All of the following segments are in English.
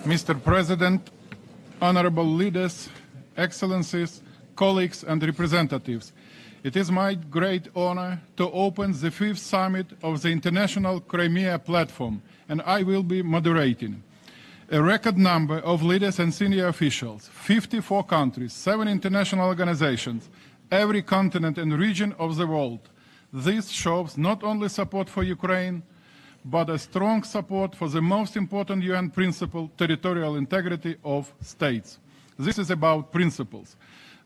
Mr. President, honorable leaders, excellencies, colleagues and representatives, it is my great honor to open the 5th summit of the International Crimea Platform, and I will be moderating. A record number of leaders and senior officials, 54 countries, 7 international organizations, every continent and region of the world. This shows not only support for Ukraine, but a strong support for the most important UN principle, territorial integrity of states. This is about principles.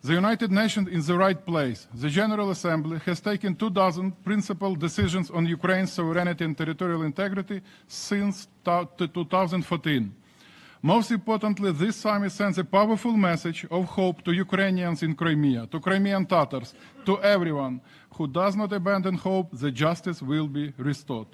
The United Nations is the right place. The General Assembly has taken 24 principal decisions on Ukraine's sovereignty and territorial integrity since 2014. Most importantly, this summit sends a powerful message of hope to Ukrainians in Crimea, to Crimean Tatars, to everyone who does not abandon hope that justice will be restored.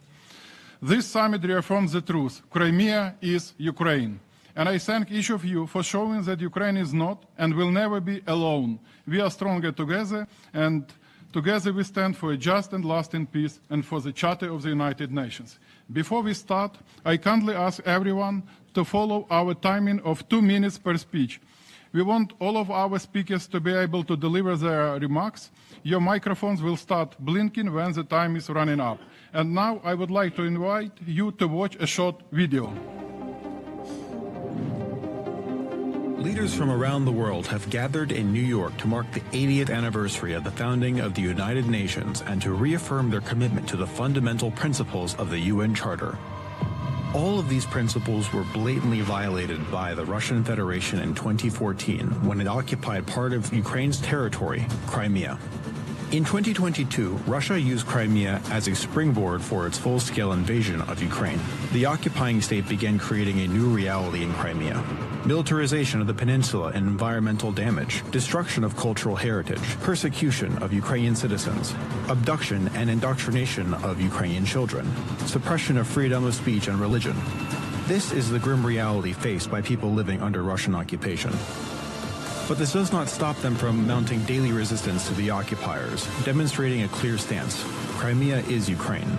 This summit reaffirms the truth. Crimea is Ukraine. And I thank each of you for showing that Ukraine is not and will never be alone. We are stronger together, and together we stand for a just and lasting peace and for the Charter of the United Nations. Before we start, I kindly ask everyone to follow our timing of 2 minutes per speech. We want all of our speakers to be able to deliver their remarks. Your microphones will start blinking when the time is running up. And now I would like to invite you to watch a short video. Leaders from around the world have gathered in New York to mark the 80th anniversary of the founding of the United Nations and to reaffirm their commitment to the fundamental principles of the UN Charter. All of these principles were blatantly violated by the Russian Federation in 2014 when it occupied part of Ukraine's territory, Crimea. In 2022, Russia used Crimea as a springboard for its full-scale invasion of Ukraine. The occupying state began creating a new reality in Crimea. Militarization of the peninsula and environmental damage, destruction of cultural heritage, persecution of Ukrainian citizens, abduction and indoctrination of Ukrainian children, suppression of freedom of speech and religion. This is the grim reality faced by people living under Russian occupation. But this does not stop them from mounting daily resistance to the occupiers, demonstrating a clear stance. Crimea is Ukraine.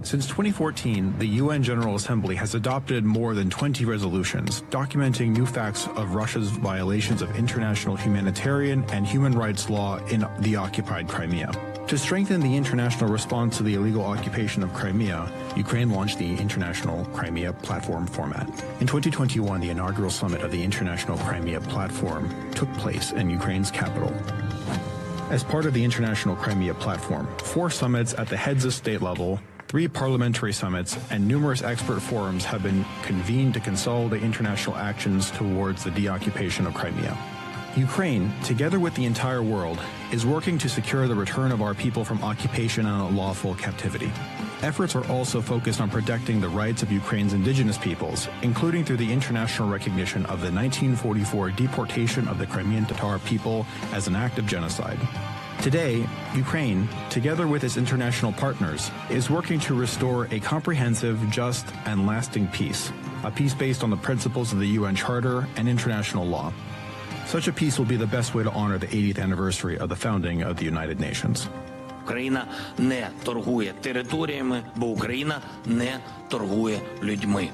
Since 2014, the UN General Assembly has adopted more than 20 resolutions, documenting new facts of Russia's violations of international humanitarian and human rights law in the occupied Crimea. To strengthen the international response to the illegal occupation of Crimea, Ukraine launched the International Crimea Platform format. In 2021, the inaugural summit of the International Crimea Platform took place in Ukraine's capital. As part of the International Crimea Platform, 4 summits at the heads of state level, 3 parliamentary summits, and numerous expert forums have been convened to consolidate international actions towards the deoccupation of Crimea. Ukraine, together with the entire world, is working to secure the return of our people from occupation and unlawful captivity. Efforts are also focused on protecting the rights of Ukraine's indigenous peoples, including through the international recognition of the 1944 deportation of the Crimean Tatar people as an act of genocide. Today, Ukraine, together with its international partners, is working to restore a comprehensive, just, and lasting peace, a peace based on the principles of the UN Charter and international law. Such a peace will be the best way to honor the 80th anniversary of the founding of the United Nations. Україна не торгує територіями, бо Україна не торгує людьми.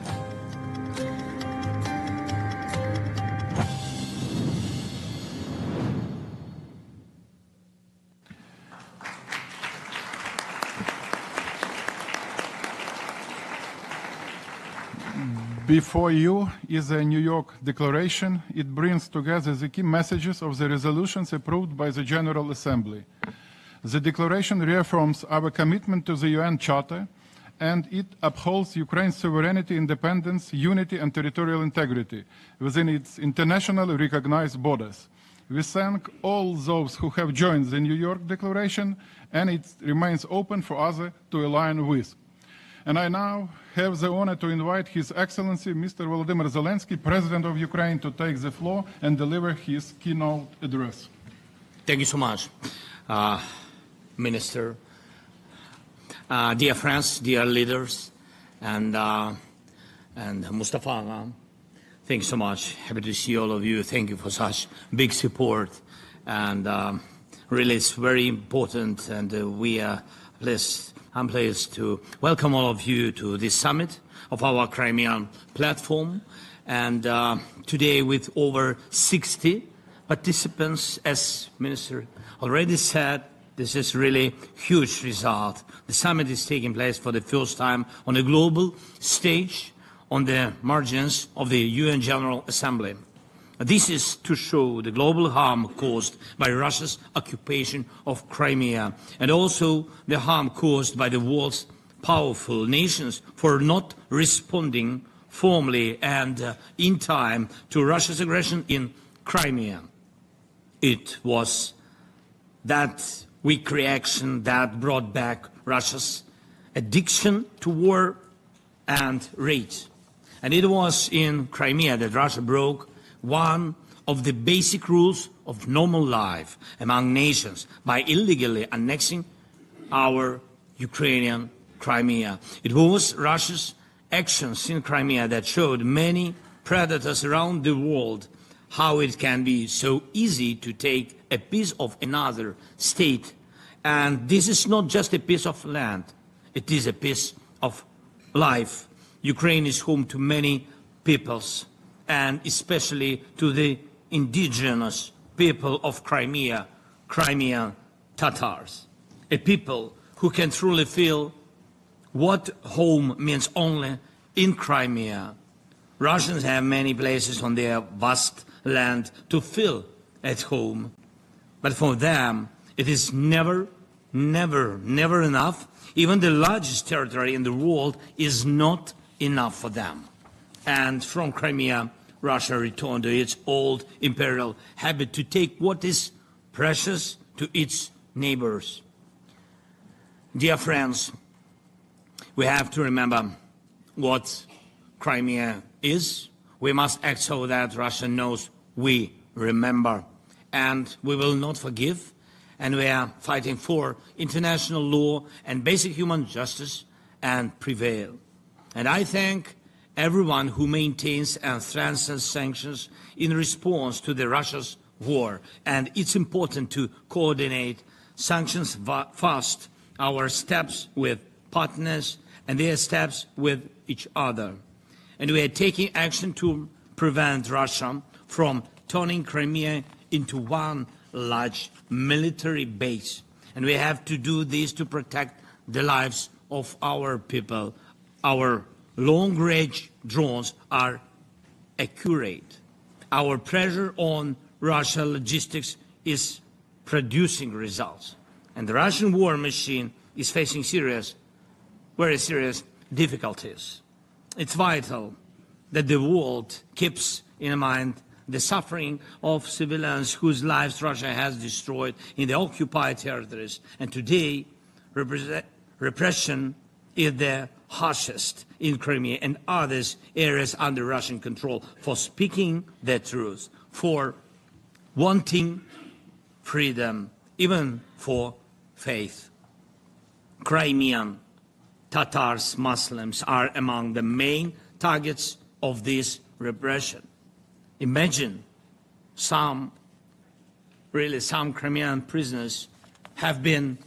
Before you is a New York Declaration. It brings together the key messages of the resolutions approved by the General Assembly. The Declaration reaffirms our commitment to the UN Charter, and it upholds Ukraine's sovereignty, independence, unity, and territorial integrity within its internationally recognized borders. We thank all those who have joined the New York Declaration, and it remains open for others to align with. And I now have the honor to invite His Excellency Mr. Volodymyr Zelensky, President of Ukraine, to take the floor and deliver his keynote address. Thank you so much, Minister. Dear friends, dear leaders, and Mustafa, thank you so much. Happy to see all of you. Thank you for such big support. And really, it's very important, and we are blessed I'm pleased to welcome all of you to this summit of our Crimean platform. And today with over 60 participants, as Minister already said, this is really huge result. The summit is taking place for the first time on a global stage on the margins of the UN General Assembly. This is to show the global harm caused by Russia's occupation of Crimea and also the harm caused by the world's powerful nations for not responding formally and in time to Russia's aggression in Crimea. It was that weak reaction that brought back Russia's addiction to war and rage. And it was in Crimea that Russia broke one of the basic rules of normal life among nations by illegally annexing our Ukrainian Crimea. It was Russia's actions in Crimea that showed many predators around the world how it can be so easy to take a piece of another state. And this is not just a piece of land, it is a piece of life. Ukraine is home to many peoples, and especially to the indigenous people of Crimea, Crimean Tatars, a people who can truly feel what home means only in Crimea. Russians have many places on their vast land to feel at home, but for them it is never enough. Even the largest territory in the world is not enough for them. And from Crimea, Russia returned to its old imperial habit to take what is precious to its neighbors. Dear friends, we have to remember what Crimea is. We must act so that Russia knows we remember, and we will not forgive, and we are fighting for international law and basic human justice and prevail. And I thank everyone who maintains and strengthens sanctions in response to the Russia's war. And it's important to coordinate sanctions fast, our steps with partners and their steps with each other. And we are taking action to prevent Russia from turning Crimea into one large military base. And we have to do this to protect the lives of our people. Our long-range drones are accurate. Our pressure on Russia logistics is producing results. And the Russian war machine is facing very serious difficulties. It's vital that the world keeps in mind the suffering of civilians whose lives Russia has destroyed in the occupied territories. And today, repression is the harshest in Crimea and other areas under Russian control for speaking the truth, for wanting freedom, even for faith. Crimean Tatars, Muslims are among the main targets of this repression. Imagine some Crimean prisoners have been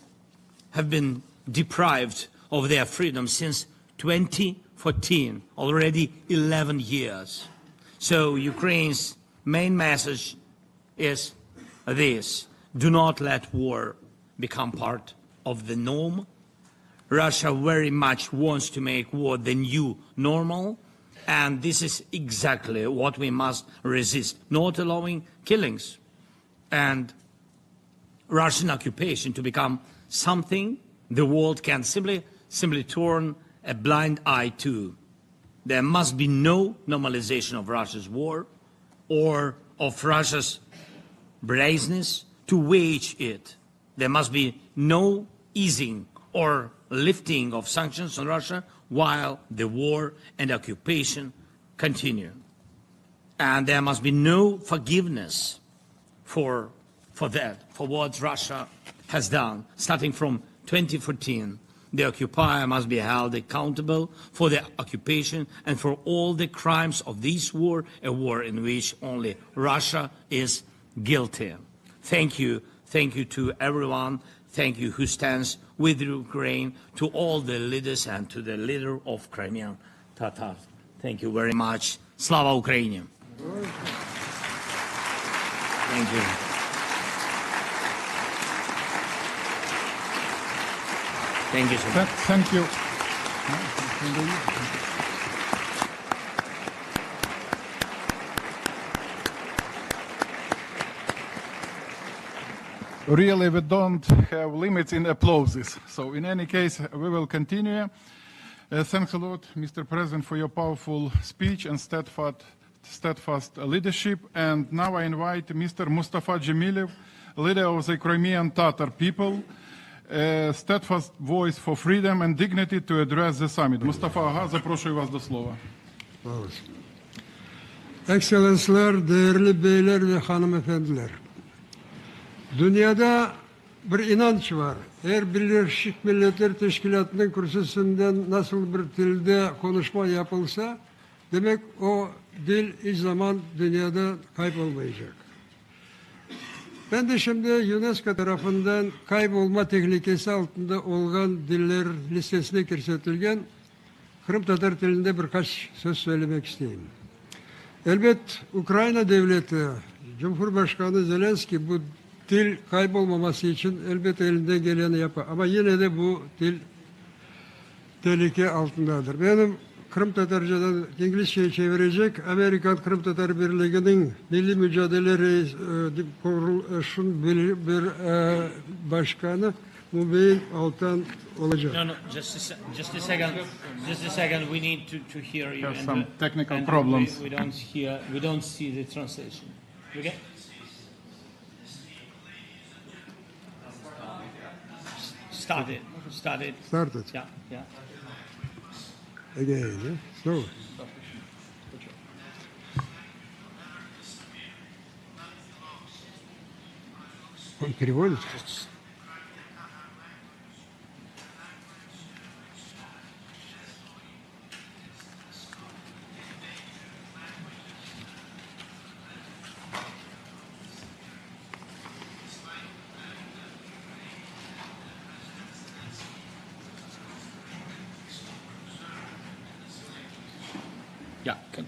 deprived of their freedom since 2014, already 11 years. So Ukraine's main message is this: do not let war become part of the norm. Russia very much wants to make war the new normal, and this is exactly what we must resist, not allowing killings and Russian occupation to become something the world can simply turn a blind eye to. There must be no normalization of Russia's war or of Russia's brazenness to wage it. There must be no easing or lifting of sanctions on Russia while the war and occupation continue. And there must be no forgiveness for what Russia has done. Starting from 2014, the occupier must be held accountable for the occupation and for all the crimes of this war, a war in which only Russia is guilty. Thank you to everyone, thank you, who stands with Ukraine, to all the leaders and to the leader of Crimean Tatars. Thank you very much. Slava Ukraini. Thank you. Thank you so much. Thank you. Really, we don't have limits in applauses. So in any case, we will continue. Thanks a lot, Mr. President, for your powerful speech and steadfast leadership. And now I invite Mr. Mustafa Dzhemilev, leader of the Crimean Tatar people, a steadfast voice for freedom and dignity, to address the summit. Mustafa Aga, запрошую вас до слова. Ekselanslar, değerli beyler ve hanımefendiler. Dünyada bir inanç var. Eğer Birleşik Milletler Teşkilatı'nın kürsüsünden nasıl bir dilde konuşma yapılsa, demek o dil hiç zaman dünyada kaybolmayacak. Ben de şimdi UNESCO tarafından kaybolma tehlikesi altında olan diller listesine kirsetilgen Kırım Tatar dilinde birkaç söz söylemek isteyeyim. Elbet Ukrayna devleti, Cumhurbaşkanı Zelenski bu dil kaybolmaması için elbette elinden geleni yapar. Ama yine de bu dil tehlike altındadır. Benim Kırım Tatarcadan İngilizceye çevirecek Amerikan Kırım Tatar Birliği'nin milli mücadele kuruluşun bir başkanı Mübeyin Altan olacak. No, just a second. Just a second. We need to hear you. Have some technical problems. We don't see the translation. Okay? Start it. Start it. Yeah. Again, so. Он переводит? Yeah, good.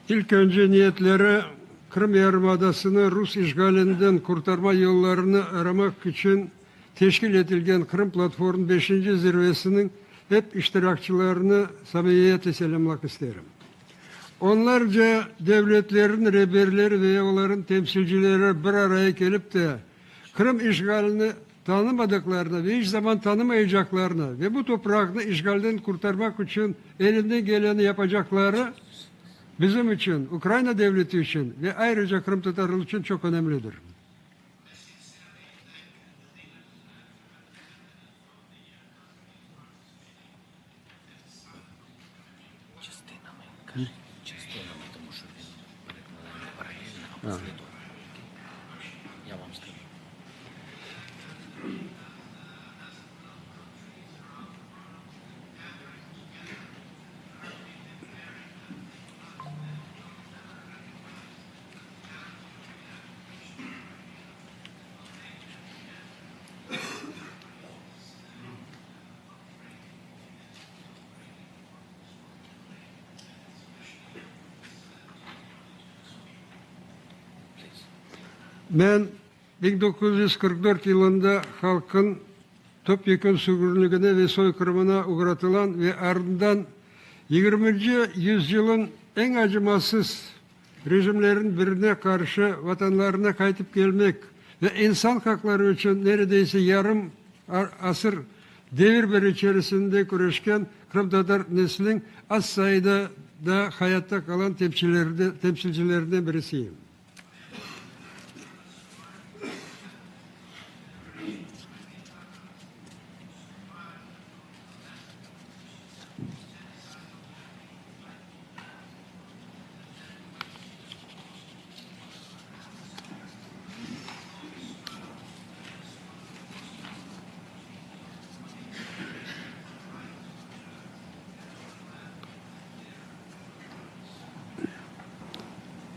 İlk önce niyetleri Kırım Yarımadası'nı Rus işgalinden kurtarma yollarını aramak için teşkil edilgen Kırım Platformu 5. zirvesinin hep iştirakçılarını samimiyetle selamlamak isterim. Onlarca devletlerin rehberleri ve onların temsilcileri bir araya gelip de Kırım işgalini tanımadıklarını ve hiç zaman tanımayacaklarını ve bu toprakını işgalden kurtarmak için elinden geleni yapacakları bizim için, Ukrayna devleti için ve ayrıca Kırım Tatarlığı için çok önemlidir. Ben 1944 yılında halkın topyekun sömürülüğüne ve soykırımına uğratılan ve ardından 20. yüzyılın en acımasız rejimlerin birine karşı vatanlarına kayıtıp gelmek ve insan hakları için neredeyse yarım asır devir bir içerisinde güreşken Kırım Tatar neslinin az sayıda da hayatta kalan temsilcilerinden birisiyim.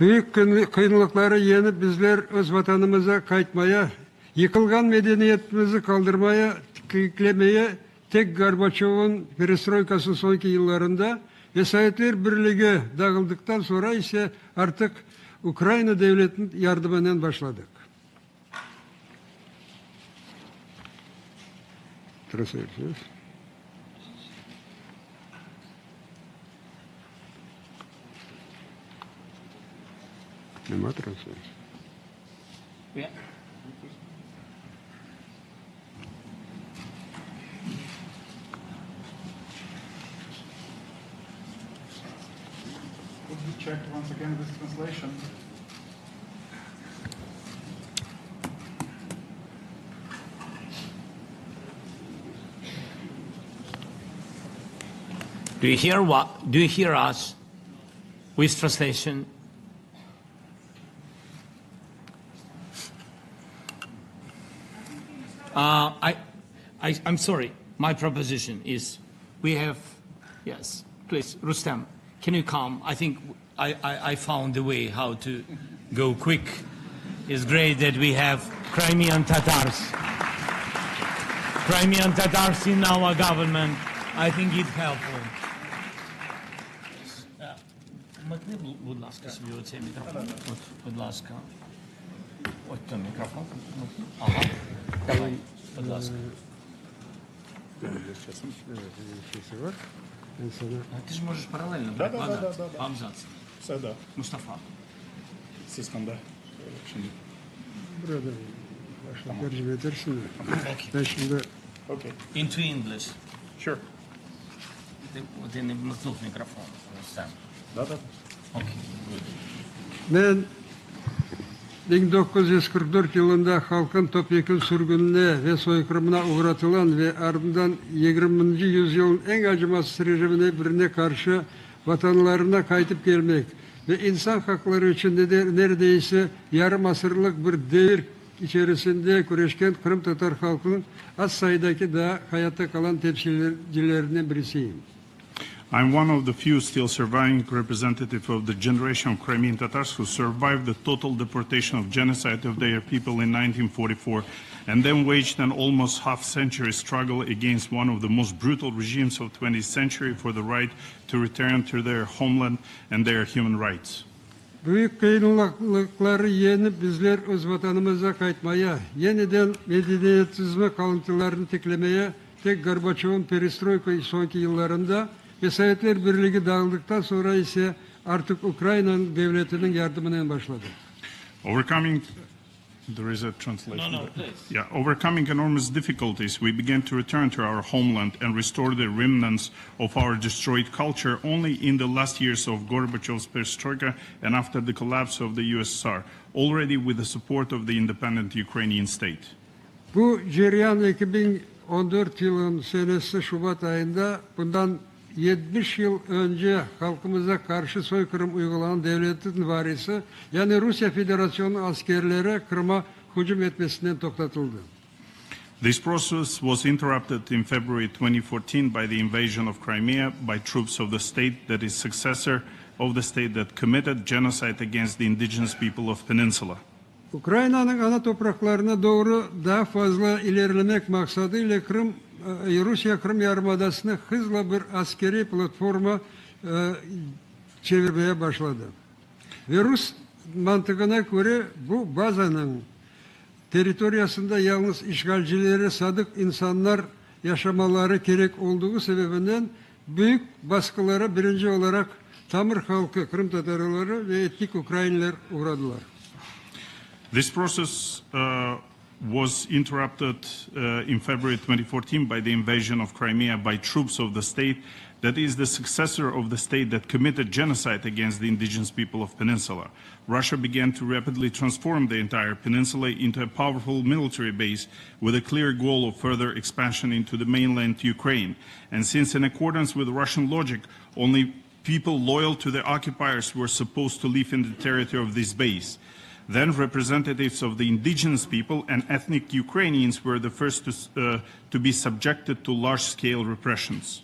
Büyük kıyınlıkları yenip bizler öz vatanımıza kayıtmaya, yıkılgan medeniyetimizi kaldırmaya, kıyıklemeye tek Gorbaçov'un perestroikasının sonraki yıllarında ve Sovyetler Birliği dağıldıktan sonra ise artık Ukrayna devletinin yardımından başladık. Translations. Нема трансляції. Yeah. Could you check once again this translation? Do you hear what? Do you hear us with translation? I'm sorry. My proposition is, we have, yes, please, Rustam, can you come? I think I found the way how to go quick. It's great that we have Crimean Tatars. Crimean Tatars in our government. I think it's helpful. Вмикни, будь ласка, собі оцей мікрофон. От, будь ласка. Ось той мікрофон. Ага. Давай, будь ласка. Ти ж можеш паралельно перекладати по абзацам. Все, да. Мустафа. Сисканда. Burada tercüme edersin. Ben şimdi Okay. Into English. Sure. Ти не вмикнув мікрофон. Рустам. Да. Окей. ben 1944 yılında halkın topyekun sürgününe ve soykırımına uğratılan ve ardından 20. yüzyılın en acımasız rejimine birine karşı vatanlarına kayıtıp gelmek ve insan hakları için de neredeyse yarım asırlık bir devir içerisinde güreşken Kırım Tatar halkının az sayıdaki daha hayatta kalan temsilcilerinden birisiyim. I'm one of the few still surviving representative of the generation of Crimean Tatars who survived the total deportation of genocide of their people in 1944 and then waged an almost half-century struggle against one of the most brutal regimes of the 20th century for the right to return to their homeland and their human rights. Büyük kıyınlıkları yenip bizler öz vatanımıza kayıtmaya, yeniden medeniyetizme kalıntılarını teklemeye, tek Gorbaçov'un perestroika sonraki yıllarında ve Sovyetler Birliği dağıldıktan sonra ise artık Ukrayna'nın devletinin yardımından başladı. Overcoming, there is a translation. No, please. Yeah, overcoming enormous difficulties, we began to return to our homeland and restore the remnants of our destroyed culture only in the last years of Gorbachev's perestroika and after the collapse of the USSR, already with the support of the independent Ukrainian state. Bu cereyan 2014 yılın senesi Şubat ayında bundan 70 yıl önce halkımıza karşı soykırım uygulanan devletin varisi yani Rusya Federasyonu askerleri Kırım'a hücum etmesinden tokatıldı. This process was interrupted in February 2014 by the invasion of Crimea by troops of the state that is successor of the state that committed genocide against the indigenous people of Peninsula. Ukrayna'nın ana topraklarına doğru daha fazla ilerlemek maksadıyla Rusya Kırım Yarımadası'nı hızla bir askeri platforma çevirmeye başladı. Ve Rus mantığına göre bu bazanın teritoriyasında yalnız işgalcilere sadık insanlar yaşamaları gerek olduğu sebebinden büyük baskılara birinci olarak Tamır halkı, Kırım Tatarları ve etnik Ukrayniler uğradılar. This process was interrupted in February 2014 by the invasion of Crimea by troops of the state that is the successor of the state that committed genocide against the indigenous people of Peninsula. Russia began to rapidly transform the entire peninsula into a powerful military base with a clear goal of further expansion into the mainland Ukraine. And since in accordance with Russian logic, only people loyal to the occupiers were supposed to live in the territory of this base, then representatives of the indigenous people and ethnic Ukrainians were the first to be subjected to large-scale repressions.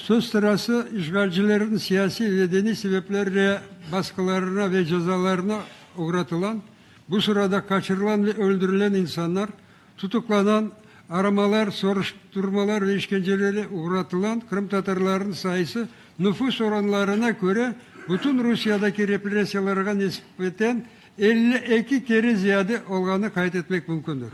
söz sırası işgalcilerin siyasi ve dini sebeplerle baskılarına ve cezalarına uğratılan, bu sırada kaçırılan ve öldürülen insanlar, tutuklanan, aramalar, soruşturmalar ve işkencelere uğratılan Kırım Tatarlarının sayısı nüfus oranlarına göre bütün Rusya'daki represyalara nispeten 52 kere ziyade olganı kaydetmek mümkündür.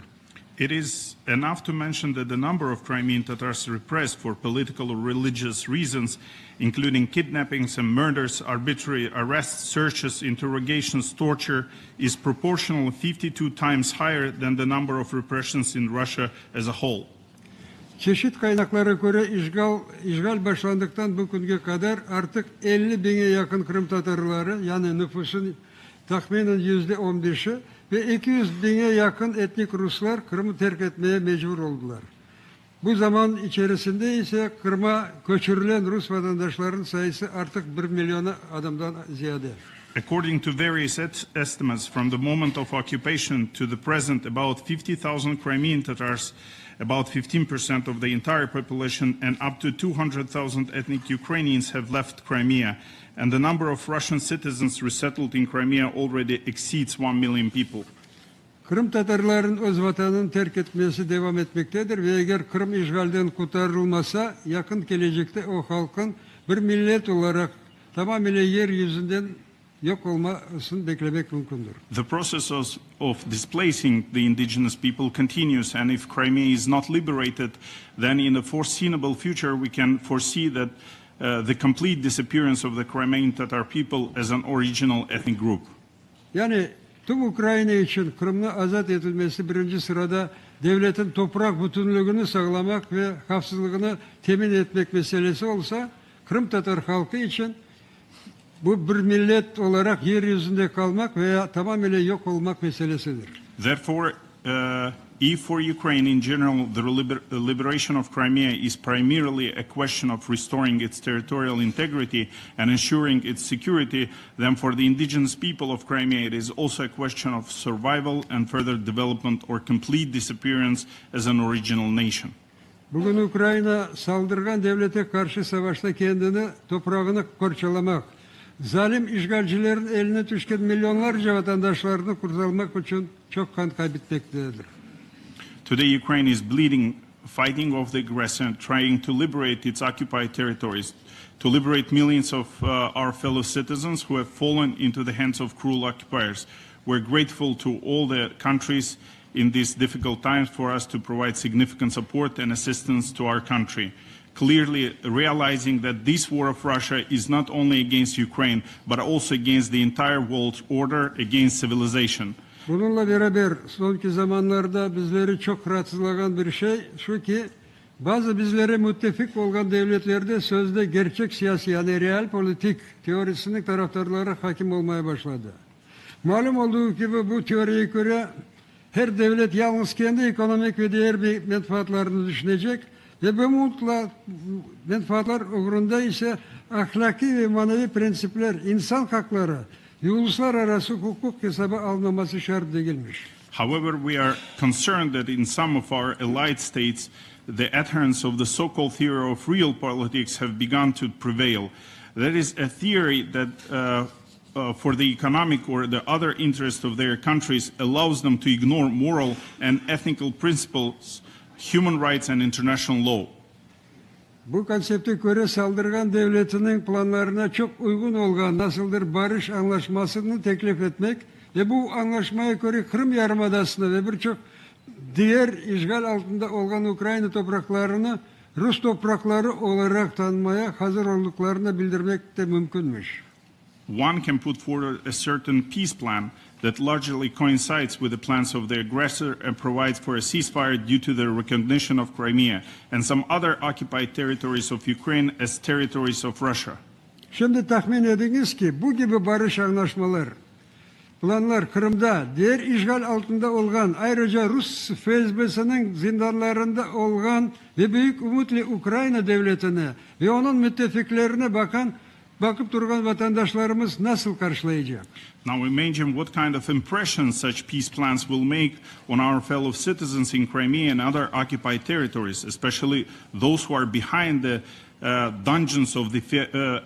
It is enough to mention that the number of Crimean Tatars repressed for political or religious reasons, including kidnappings and murders, arbitrary arrests, searches, interrogations, torture, is proportional 52 times higher than the number of repressions in Russia as a whole. Çeşit kaynaklara göre işgal başlandıktan bugüne kadar artık 50 bine yakın Kırım Tatarları, yani nüfusun tahminen %15'i ve 200 bine yakın etnik Ruslar Kırım'ı terk etmeye mecbur oldular. Bu zaman içerisinde ise Kırım'a göçürülen Rus vatandaşların sayısı artık 1 milyona adamdan ziyade. According to various estimates, from the moment of occupation to the present, about 50,000 Crimean Tatars, about 15% of the entire population, and up to 200,000 ethnic Ukrainians have left Crimea, and the number of Russian citizens resettled in Crimea already exceeds 1 million people. Kırım Tatarların öz vatanını terk etmesi devam etmektedir ve eğer Kırım işgalden kurtarılmasa yakın gelecekte o halkın bir millet olarak tamamıyla yeryüzünden yok olmasını beklemek mümkündür. The process of displacing the indigenous people continues, and if Crimea is not liberated, then in the foreseeable future we can foresee that the complete disappearance of the Crimean Tatar people as an original ethnic group. Yani tüm Ukrayna için Kırım'ın azat edilmesi birinci sırada devletin toprak bütünlüğünü sağlamak ve hafızlığını temin etmek meselesi olsa, Kırım Tatar halkı için bu bir millet olarak yeryüzünde kalmak veya tamamıyla yok olmak meselesidir. Therefore, if for Ukraine in general the liberation of Crimea is primarily a question of restoring its territorial integrity and ensuring its security, then for the indigenous people of Crimea it is also a question of survival and further development or complete disappearance as an original nation. Bugün Ukrayna saldırgan devlete karşı savaşta kendini, toprağını parçalamak, zalim işgalcilerin eline düşen milyonlarca vatandaşlarını kurtarmak için çok kan kaybetmektedir. Today Ukraine is bleeding, fighting off the aggressor, trying to liberate its occupied territories, to liberate millions of our fellow citizens who have fallen into the hands of cruel occupiers. We're grateful to all the countries in these difficult times for us to provide significant support and assistance to our country, clearly realizing that this war of Russia is not only against Ukraine, but also against the entire world order, against civilization. Bununla beraber sonki zamanlarda bizleri çok rahatsızlayan bir şey şu ki, bazı bizlere müttefik olan devletlerde sözde gerçek siyasi, yani real politik teorisinin taraftarları hakim olmaya başladı. Malum olduğu gibi bu teoriye göre her devlet yalnız kendi ekonomik ve diğer menfaatlarını düşünecek ve bu menfaatlar uğrunda ise ahlaki ve manevi prensipler, insan hakları ve uluslararası hukuk hesaba alınması şart değilmiş. However, we are concerned that in some of our allied states, the adherents of the so-called theory of real politics have begun to prevail. That is a theory that for the economic or the other interests of their countries allows them to ignore moral and ethical principles, human rights and international law. Bu konsepte göre saldırgan devletinin planlarına çok uygun olan nasıldır barış anlaşmasını teklif etmek ve bu anlaşmaya göre Kırım Yarımadası'nı ve birçok diğer işgal altında olan Ukrayna topraklarını Rus toprakları olarak tanımaya hazır olduklarını bildirmek de mümkünmüş. One can put forward a certain peace plan that largely coincides with the plans of the aggressor and provides for a ceasefire due to the recognition of Crimea and some other occupied territories of Ukraine as territories of Russia. Şimdi tahmin ediniz ki bu gibi barış anlaşmalar, planlar Kırım'da diğer işgal altında olan, ayrıca Rus FSB'sinin zindanlarında olan ve büyük umutla Ukrayna devletine ve onun müttefiklerine bakıp duran vatandaşlarımız nasıl karşılayacak? Now imagine what kind of impression such peace plans will make on our fellow citizens in Crimea and other occupied territories, especially those who are behind the dungeons of the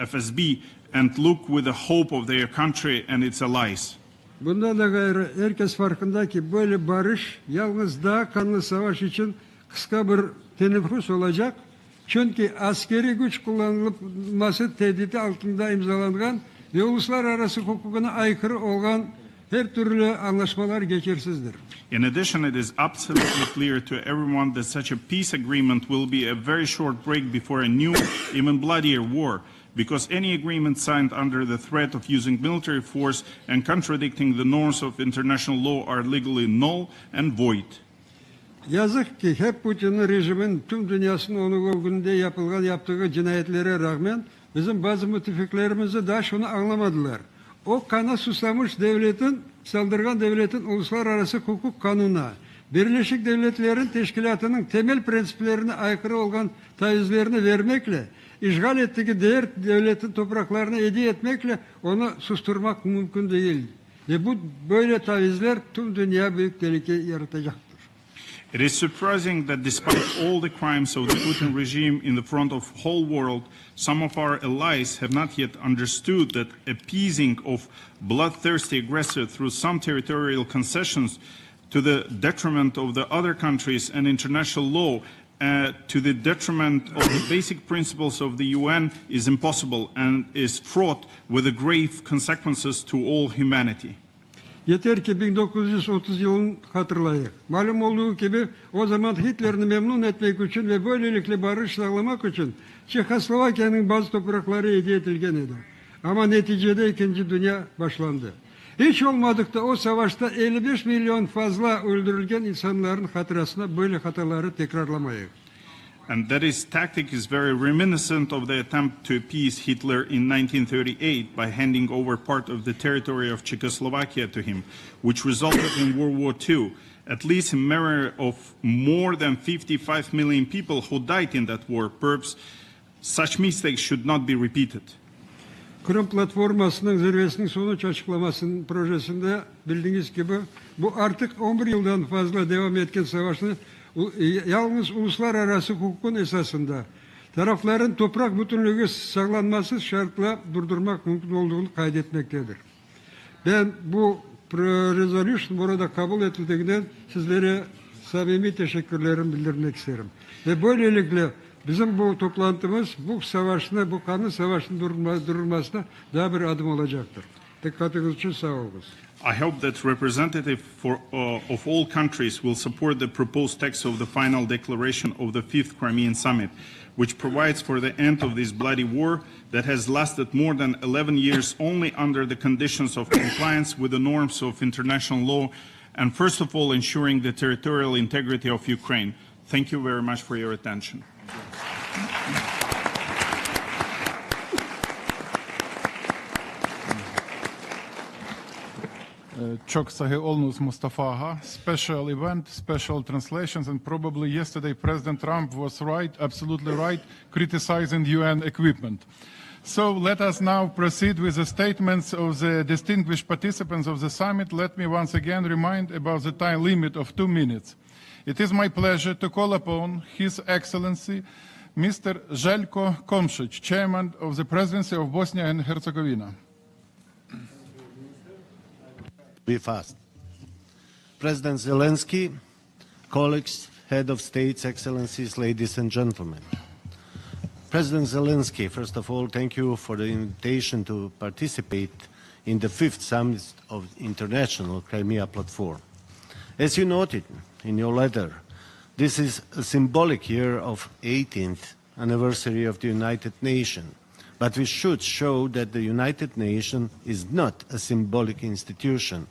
FSB and look with the hope of their country and its allies. Bunda da gayrı herkes farkında ki böyle barış yalnız daha kanlı savaş için kısa bir teneffüs olacak. Çünkü askeri güç kullanılması tehdidi altında imzalangan ve uluslararası hukukuna aykırı olan her türlü anlaşmalar geçersizdir. In addition, it is absolutely clear to everyone that such a peace agreement will be a very short break before a new, even bloodier war, because any agreement signed under the threat of using military force and contradicting the norms of international law are legally null and void. Yazık ki hep Putin'in rejimin tüm dünyasının onun gününde yaptığı cinayetlere rağmen bizim bazı müttefiklerimiz de daha şunu anlamadılar. O kana susamış devletin, saldırgan devletin uluslararası hukuk kanuna, Birleşik Devletler'in teşkilatının temel prensiplerine aykırı olan tavizlerini vermekle, işgal ettiği diğer devletin topraklarını hediye etmekle onu susturmak mümkün değil. Ve bu böyle tavizler tüm dünya büyük tehlike yaratacaktır. It is surprising that despite all the crimes of the Putin regime in the front of the whole world, some of our allies have not yet understood that appeasing of bloodthirsty aggressor through some territorial concessions to the detriment of the other countries and international law, to the detriment of the basic principles of the UN is impossible and is fraught with the grave consequences to all humanity. Yeter ki 1930 yılını hatırlayın. Malum olduğu gibi o zaman Hitler'i memnun etmek için ve böylelikle barış sağlamak için Çekoslovakya'nın bazı toprakları hediye edilgen idi. Ama neticede 2. Dünya başlandı. Hiç olmadıkta o savaşta 55 milyon fazla öldürülgen insanların hatırasına böyle hataları tekrarlamayın. And that his tactic is very reminiscent of the attempt to appease Hitler in 1938 by handing over part of the territory of Czechoslovakia to him, which resulted in World War II, at least in memory of more than 55 million people who died in that war. Perhaps such mistakes should not be repeated. Kırım Platforması'nın zirvesinin sonuç açıklamasının projesinde bildiğiniz gibi bu artık 11 yıldan fazla devam etken savaşın yalnız uluslararası hukukun esasında tarafların toprak bütünlüğü sağlanması şartla durdurmak mümkün olduğunu kaydetmektedir. Ben bu resolution burada kabul edildiğinden sizlere samimi teşekkürlerimi bildirmek isterim. Ve böylelikle bizim bu toplantımız bu savaşına, bu kanlı savaşın durulmasına daha bir adım olacaktır. Dikkatiniz için sağ olun. I hope that representatives of all countries will support the proposed text of the final declaration of the 5th Crimean Summit, which provides for the end of this bloody war that has lasted more than 11 years only under the conditions of compliance with the norms of international law, and first of all ensuring the territorial integrity of Ukraine. Thank you very much for your attention. Çok sahih olunuz Mustafa'a. Special event, special translations, and probably yesterday President Trump was right, absolutely right, criticizing UN equipment. So let us now proceed with the statements of the distinguished participants of the summit. Let me once again remind about the time limit of 2 minutes. It is my pleasure to call upon His Excellency Mr. Željko Komšić, Chairman of the Presidency of Bosnia and Herzegovina. Be fast. President Zelensky, colleagues, head of states, excellencies, ladies and gentlemen. President Zelensky, first of all, thank you for the invitation to participate in the 5th Summit of International Crimea Platform. As you noted in your letter, this is a symbolic year of 18th anniversary of the United Nations. But we should show that the United Nations is not a symbolic institution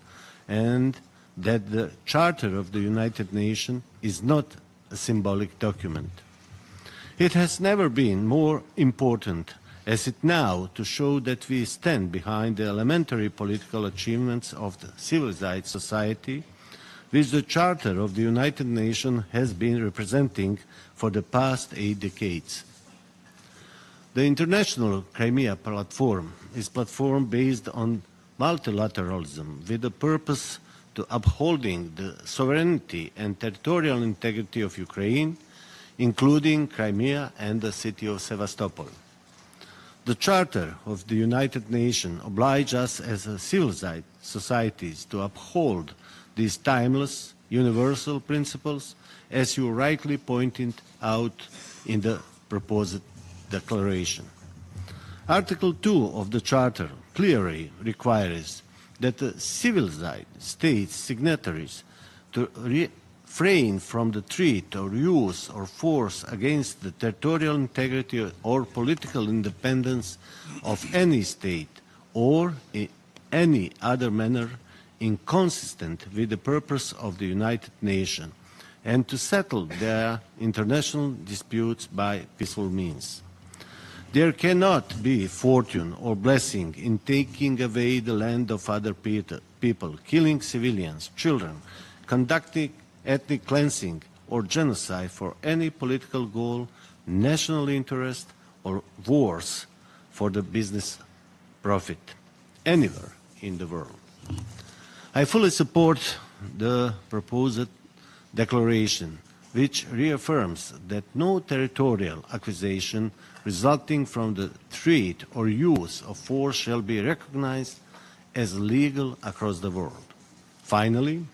and that the Charter of the United Nations is not a symbolic document. It has never been more important as it now to show that we stand behind the elementary political achievements of the civilized society which the Charter of the United Nations has been representing for the past 8 decades. The International Crimea Platform is a platform based on multilateralism with the purpose to upholding the sovereignty and territorial integrity of Ukraine, including Crimea and the city of Sevastopol. The Charter of the United Nations obliges us as a civilized societies to uphold these timeless, universal principles, as you rightly pointed out in the proposed declaration. Article 2 of the Charter clearly requires that the civilized states signatories to refrain from the threat or use or force against the territorial integrity or political independence of any state or in any other manner inconsistent with the purpose of the United Nations, and to settle their international disputes by peaceful means. There cannot be fortune or blessing in taking away the land of other people, killing civilians, children, conducting ethnic cleansing or genocide for any political goal, national interest, or wars for the business profit anywhere in the world. I fully support the proposed declaration, which reaffirms that no territorial accusation resulting from the threat or use of force shall be recognized as legal across the world. Finally,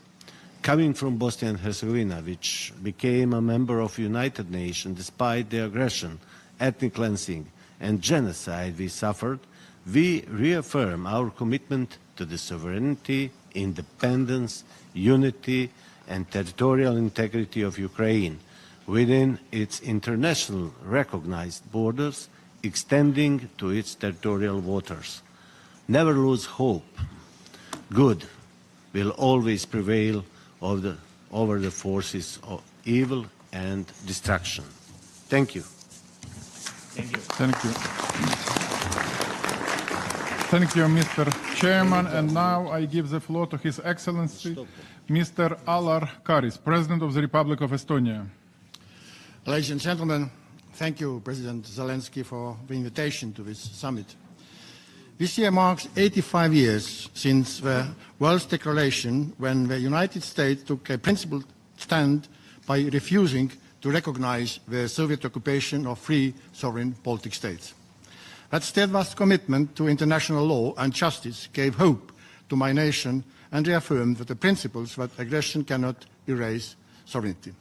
coming from Bosnia and Herzegovina, which became a member of the United Nations despite the aggression, ethnic cleansing, and genocide we suffered, we reaffirm our commitment to the sovereignty, independence, unity, and territorial integrity of Ukraine within its international recognized borders, extending to its territorial waters. Never lose hope. Good will always prevail over the forces of evil and destruction. Thank you. Thank you. Thank you. Thank you, Mr. Chairman. And now I give the floor to His Excellency, Mr. Alar Karis, President of the Republic of Estonia. Ladies and gentlemen, thank you, President Zelensky, for the invitation to this summit. This year marks 85 years since the World's Declaration, when the United States took a principled stand by refusing to recognize the Soviet occupation of three sovereign Baltic states. That steadfast commitment to international law and justice gave hope to my nation and reaffirmed that the principles that aggression cannot erase sovereignty.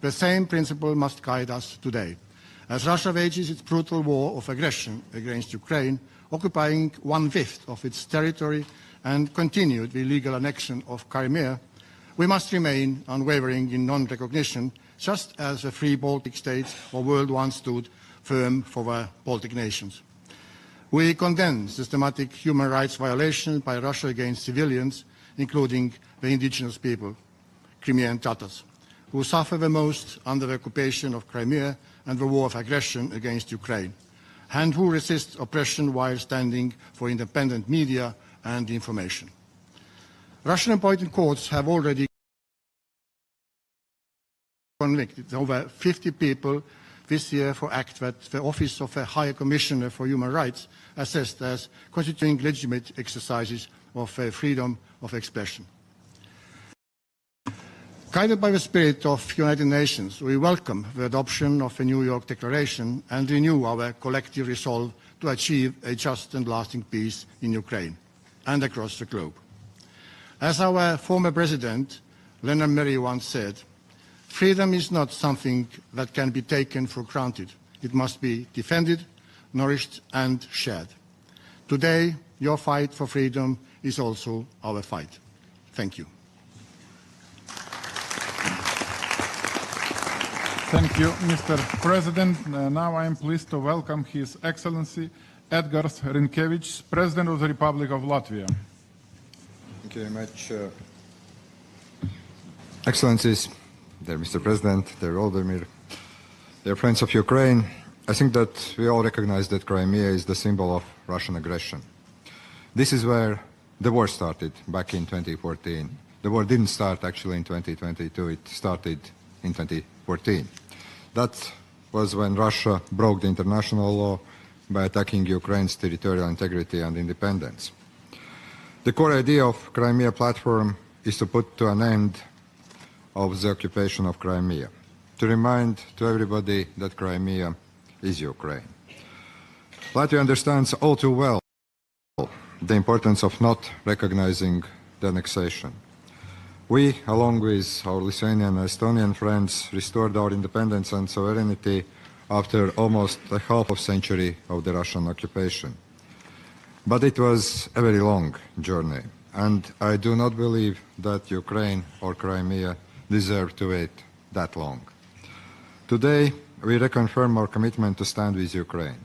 The same principle must guide us today, as Russia wages its brutal war of aggression against Ukraine, occupying 1/5 of its territory and continued the illegal annexion of Crimea. We must remain unwavering in non-recognition, just as the three Baltic states of World War stood firm for the Baltic nations. We condemn systematic human rights violations by Russia against civilians, including the indigenous people, Crimean Tatars, who suffer the most under the occupation of Crimea and the war of aggression against Ukraine, and who resist oppression while standing for independent media and information. Russian appointed courts have already convicted over 50 people this year for acts that the Office of the High Commissioner for Human Rights assessed as constituting legitimate exercises of freedom of expression. Guided by the spirit of the United Nations, we welcome the adoption of the New York Declaration and renew our collective resolve to achieve a just and lasting peace in Ukraine and across the globe. As our former president, Leonard Merry, once said, freedom is not something that can be taken for granted. It must be defended, nourished, and shared. Today, your fight for freedom is also our fight. Thank you. Thank you, Mr. President. Now I am pleased to welcome His Excellency Edgars Rinkēvičs, President of the Republic of Latvia. Thank you very much. Excellencies, dear Mr. President, dear Volodymyr, dear friends of Ukraine, I think that we all recognize that Crimea is the symbol of Russian aggression. This is where the war started back in 2014. The war didn't start actually in 2022, it started in 2014. That was when Russia broke the international law by attacking Ukraine's territorial integrity and independence. The core idea of Crimea platform is to put to an end of the occupation of Crimea, to remind to everybody that Crimea is Ukraine. Latvia understands all too well the importance of not recognizing the annexation. We, along with our Lithuanian and Estonian friends, restored our independence and sovereignty after almost a half of century of the Russian occupation. But it was a very long journey, and I do not believe that Ukraine or Crimea deserve to wait that long. Today, we reconfirm our commitment to stand with Ukraine.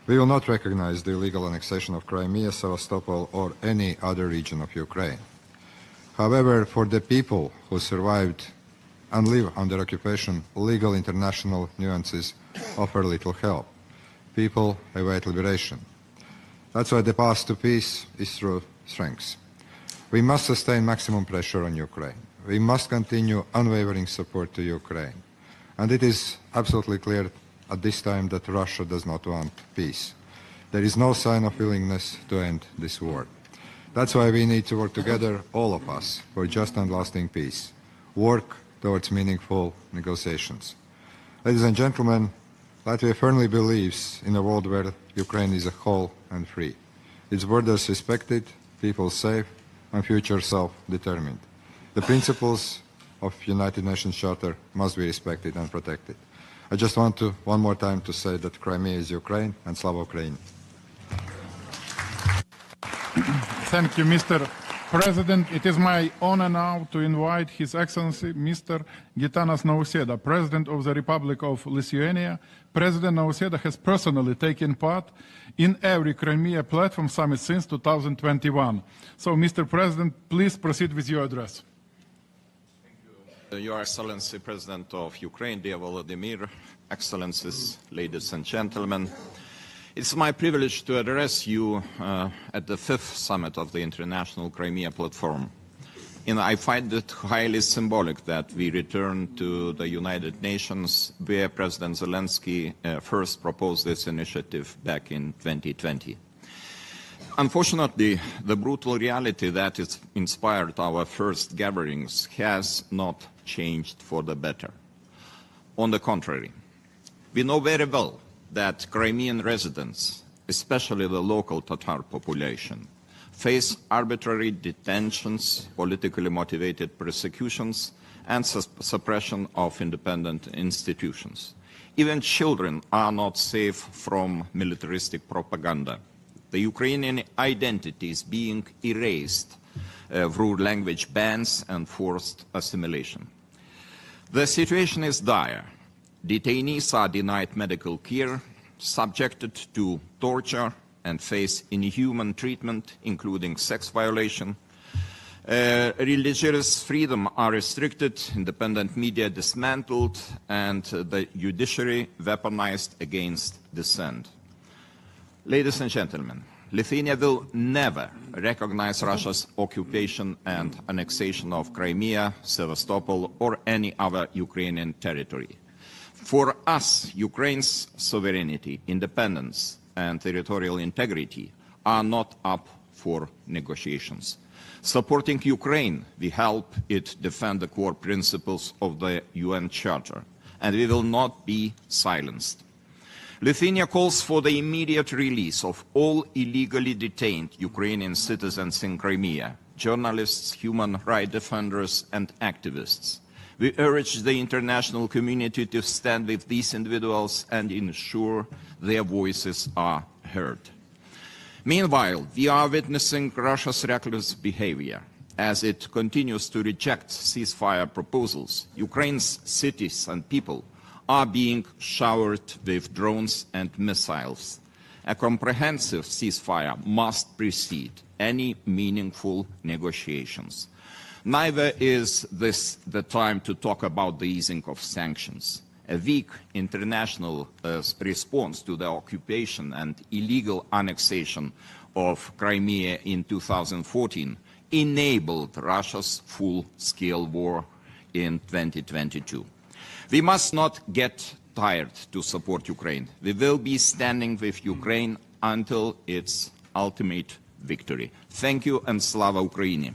We will not recognize the illegal annexation of Crimea, Sevastopol, or any other region of Ukraine. However, for the people who survived and live under occupation, legal international nuances offer little help. People await liberation. That's why the path to peace is through strength. We must sustain maximum pressure on Ukraine. We must continue unwavering support to Ukraine. And it is absolutely clear at this time that Russia does not want peace. There is no sign of willingness to end this war. That's why we need to work together, all of us, for just and lasting peace. Work towards meaningful negotiations. Ladies and gentlemen, Latvia firmly believes in a world where Ukraine is a whole and free. Its borders respected, people safe, and future self-determined. The principles of United Nations Charter must be respected and protected. I just want to, one more time, to say that Crimea is Ukraine, and Slava Ukraini. Thank you, Mr. President. It is my honor now to invite His Excellency Mr. Gitanas Nausėda, President of the Republic of Lithuania. President Nausėda has personally taken part in every Crimea platform summit since 2021. So, Mr. President, please proceed with your address. Your Excellency, President of Ukraine, dear Volodymyr, Excellencies, ladies and gentlemen, it's my privilege to address you at the 5th summit of the International Crimea Platform. And I find it highly symbolic that we return to the United Nations where President Zelensky first proposed this initiative back in 2020. Unfortunately, the brutal reality that has inspired our first gatherings has not changed for the better. On the contrary, we know very well that Crimean residents, especially the local Tatar population, face arbitrary detentions, politically motivated persecutions, and suppression of independent institutions. Even children are not safe from militaristic propaganda. The Ukrainian identity is being erased through language bans and forced assimilation. The situation is dire. Detainees are denied medical care, subjected to torture, and face inhuman treatment, including sex violation. Religious freedom are restricted, independent media dismantled, and the judiciary weaponized against dissent. Ladies and gentlemen, Lithuania will never recognize Russia's occupation and annexation of Crimea, Sevastopol, or any other Ukrainian territory. For us, Ukraine's sovereignty, independence, and territorial integrity are not up for negotiations. Supporting Ukraine, we help it defend the core principles of the UN Charter, and we will not be silenced. Lithuania calls for the immediate release of all illegally detained Ukrainian citizens in Crimea, journalists, human rights defenders, and activists. We urge the international community to stand with these individuals and ensure their voices are heard. Meanwhile, we are witnessing Russia's reckless behavior. As it continues to reject ceasefire proposals, Ukraine's cities and people are being showered with drones and missiles. A comprehensive ceasefire must precede any meaningful negotiations. Neither is this the time to talk about the easing of sanctions. A weak international response to the occupation and illegal annexation of Crimea in 2014 enabled Russia's full-scale war in 2022. We must not get tired to support Ukraine. We will be standing with Ukraine until its ultimate victory. Thank you, and Slava Ukraini.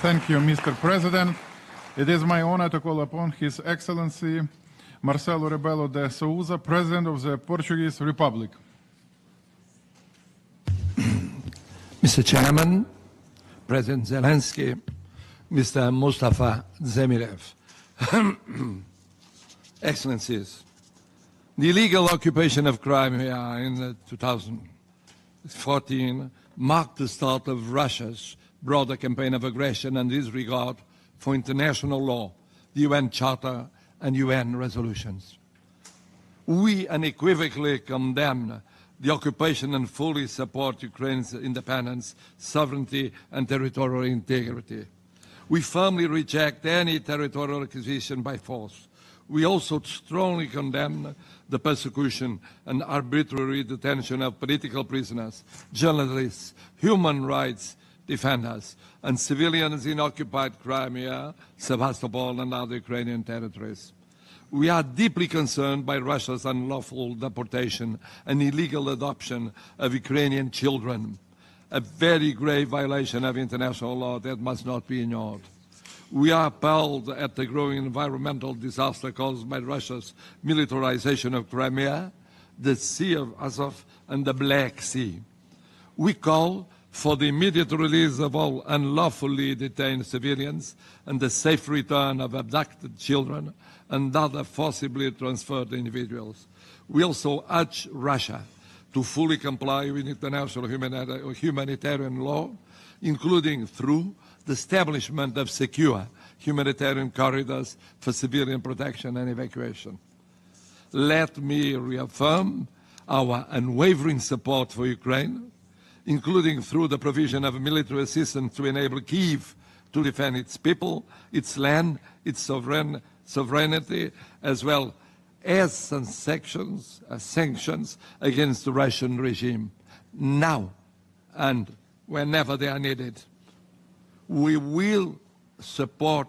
Thank you, Mr. President. It is my honor to call upon His Excellency Marcelo Rebelo de Sousa, President of the Portuguese Republic. Mr. Chairman, President Zelensky, Mr. Mustafa Zemirev, Excellencies, the illegal occupation of Crimea in 2014 marked the start of Russia's broader campaign of aggression and disregard for international law, the UN Charter and UN resolutions. We unequivocally condemn the occupation and fully support Ukraine's independence, sovereignty and territorial integrity. We firmly reject any territorial acquisition by force. We also strongly condemn the persecution and arbitrary detention of political prisoners, journalists, human rights defenders, and civilians in occupied Crimea, Sevastopol, and other Ukrainian territories. We are deeply concerned by Russia's unlawful deportation and illegal adoption of Ukrainian children, a very grave violation of international law that must not be ignored. We are appalled at the growing environmental disaster caused by Russia's militarization of Crimea, the Sea of Azov, and the Black Sea. We call for the immediate release of all unlawfully detained civilians and the safe return of abducted children and other forcibly transferred individuals. We also urge Russia to fully comply with international humanitarian law, including through the establishment of secure humanitarian corridors for civilian protection and evacuation. Let me reaffirm our unwavering support for Ukraine, including through the provision of military assistance to enable Kyiv to defend its people, its land, its sovereignty, as well as sanctions against the Russian regime, now and whenever they are needed. We will support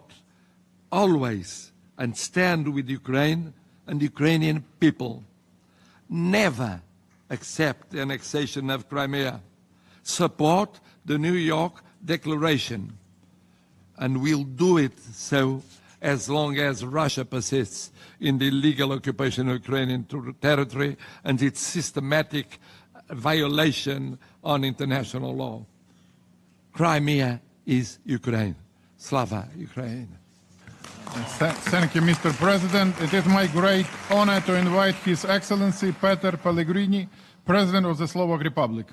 always and stand with Ukraine and Ukrainian people. Never accept the annexation of Crimea. Support the New York Declaration, and we'll do it so as long as Russia persists in the illegal occupation of Ukrainian territory and its systematic violation on international law. Crimea is Ukraine. Slava Ukraine. Thank you, Mr. President. It is my great honor to invite His Excellency Peter Pellegrini, President of the Slovak Republic.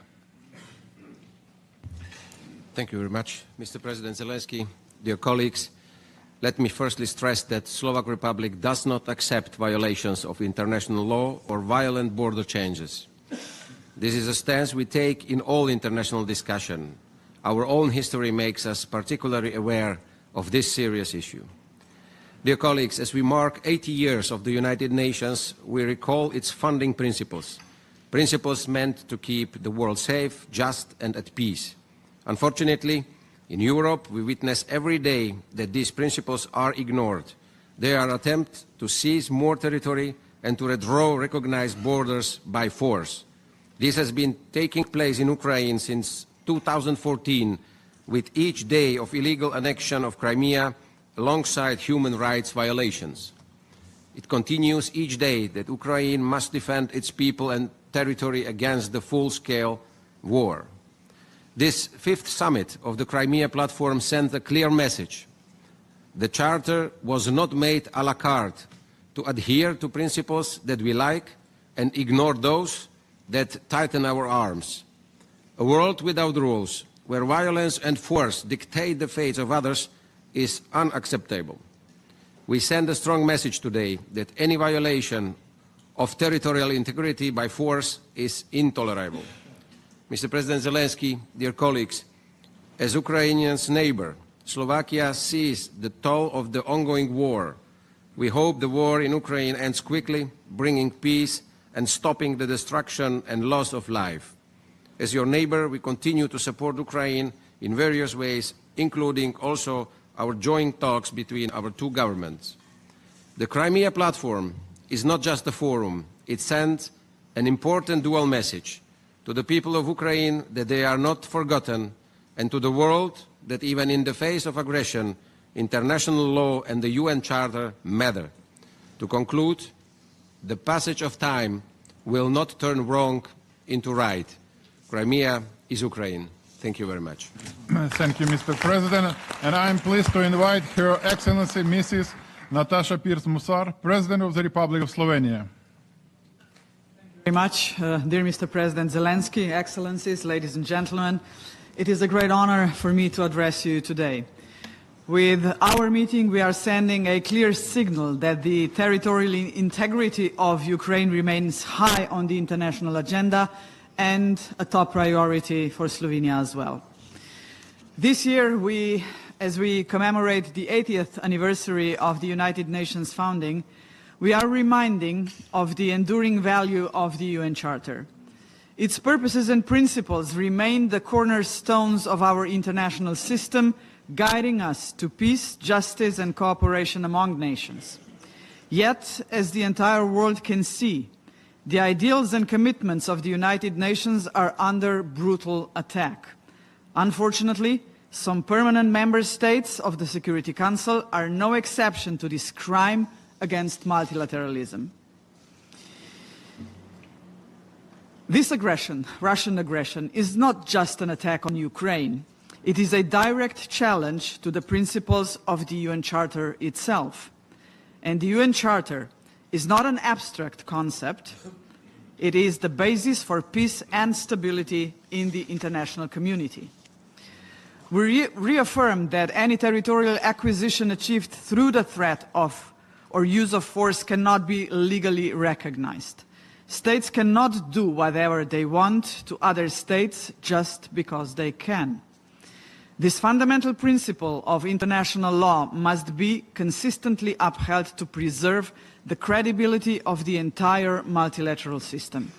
Thank you very much, Mr. President Zelensky. Dear colleagues, let me firstly stress that the Slovak Republic does not accept violations of international law or violent border changes. This is a stance we take in all international discussion. Our own history makes us particularly aware of this serious issue. Dear colleagues, as we mark 80 years of the United Nations, we recall its founding principles, principles meant to keep the world safe, just and at peace. Unfortunately, in Europe, we witness every day that these principles are ignored. There are attempts to seize more territory and to redraw recognized borders by force. This has been taking place in Ukraine since 2014, with each day of illegal annexion of Crimea alongside human rights violations. It continues each day that Ukraine must defend its people and territory against the full-scale war. This fifth summit of the Crimea platform sent a clear message. The Charter was not made à la carte to adhere to principles that we like and ignore those that tighten our arms. A world without rules, where violence and force dictate the fates of others, is unacceptable. We send a strong message today that any violation of territorial integrity by force is intolerable. Mr. President Zelensky, dear colleagues, as Ukraine's neighbor, Slovakia sees the toll of the ongoing war. We hope the war in Ukraine ends quickly, bringing peace and stopping the destruction and loss of life. As your neighbor, we continue to support Ukraine in various ways, including also our joint talks between our two governments. The Crimea platform is not just a forum. It sends an important dual message to the people of Ukraine that they are not forgotten, and to the world that even in the face of aggression, international law and the UN Charter matter. To conclude, the passage of time will not turn wrong into right. Crimea is Ukraine. Thank you very much. Thank you, Mr. President. And I'm pleased to invite Her Excellency Mrs. Natasha Pirc-Musar, President of the Republic of Slovenia. Very much, dear Mr. President Zelensky, Excellencies, ladies and gentlemen. It is a great honor for me to address you today. With our meeting, we are sending a clear signal that the territorial integrity of Ukraine remains high on the international agenda and a top priority for Slovenia as well. This year, as we commemorate the 80th anniversary of the United Nations founding, we are reminding of the enduring value of the UN Charter. Its purposes and principles remain the cornerstones of our international system, guiding us to peace, justice, and cooperation among nations. Yet, as the entire world can see, the ideals and commitments of the United Nations are under brutal attack. Unfortunately, some permanent member states of the Security Council are no exception to this crime against multilateralism. This aggression, Russian aggression, is not just an attack on Ukraine. It is a direct challenge to the principles of the UN Charter itself. And the UN Charter is not an abstract concept. It is the basis for peace and stability in the international community. We reaffirm that any territorial acquisition achieved through the threat of or use of force cannot be legally recognized. States cannot do whatever they want to other states just because they can. This fundamental principle of international law must be consistently upheld to preserve the credibility of the entire multilateral system.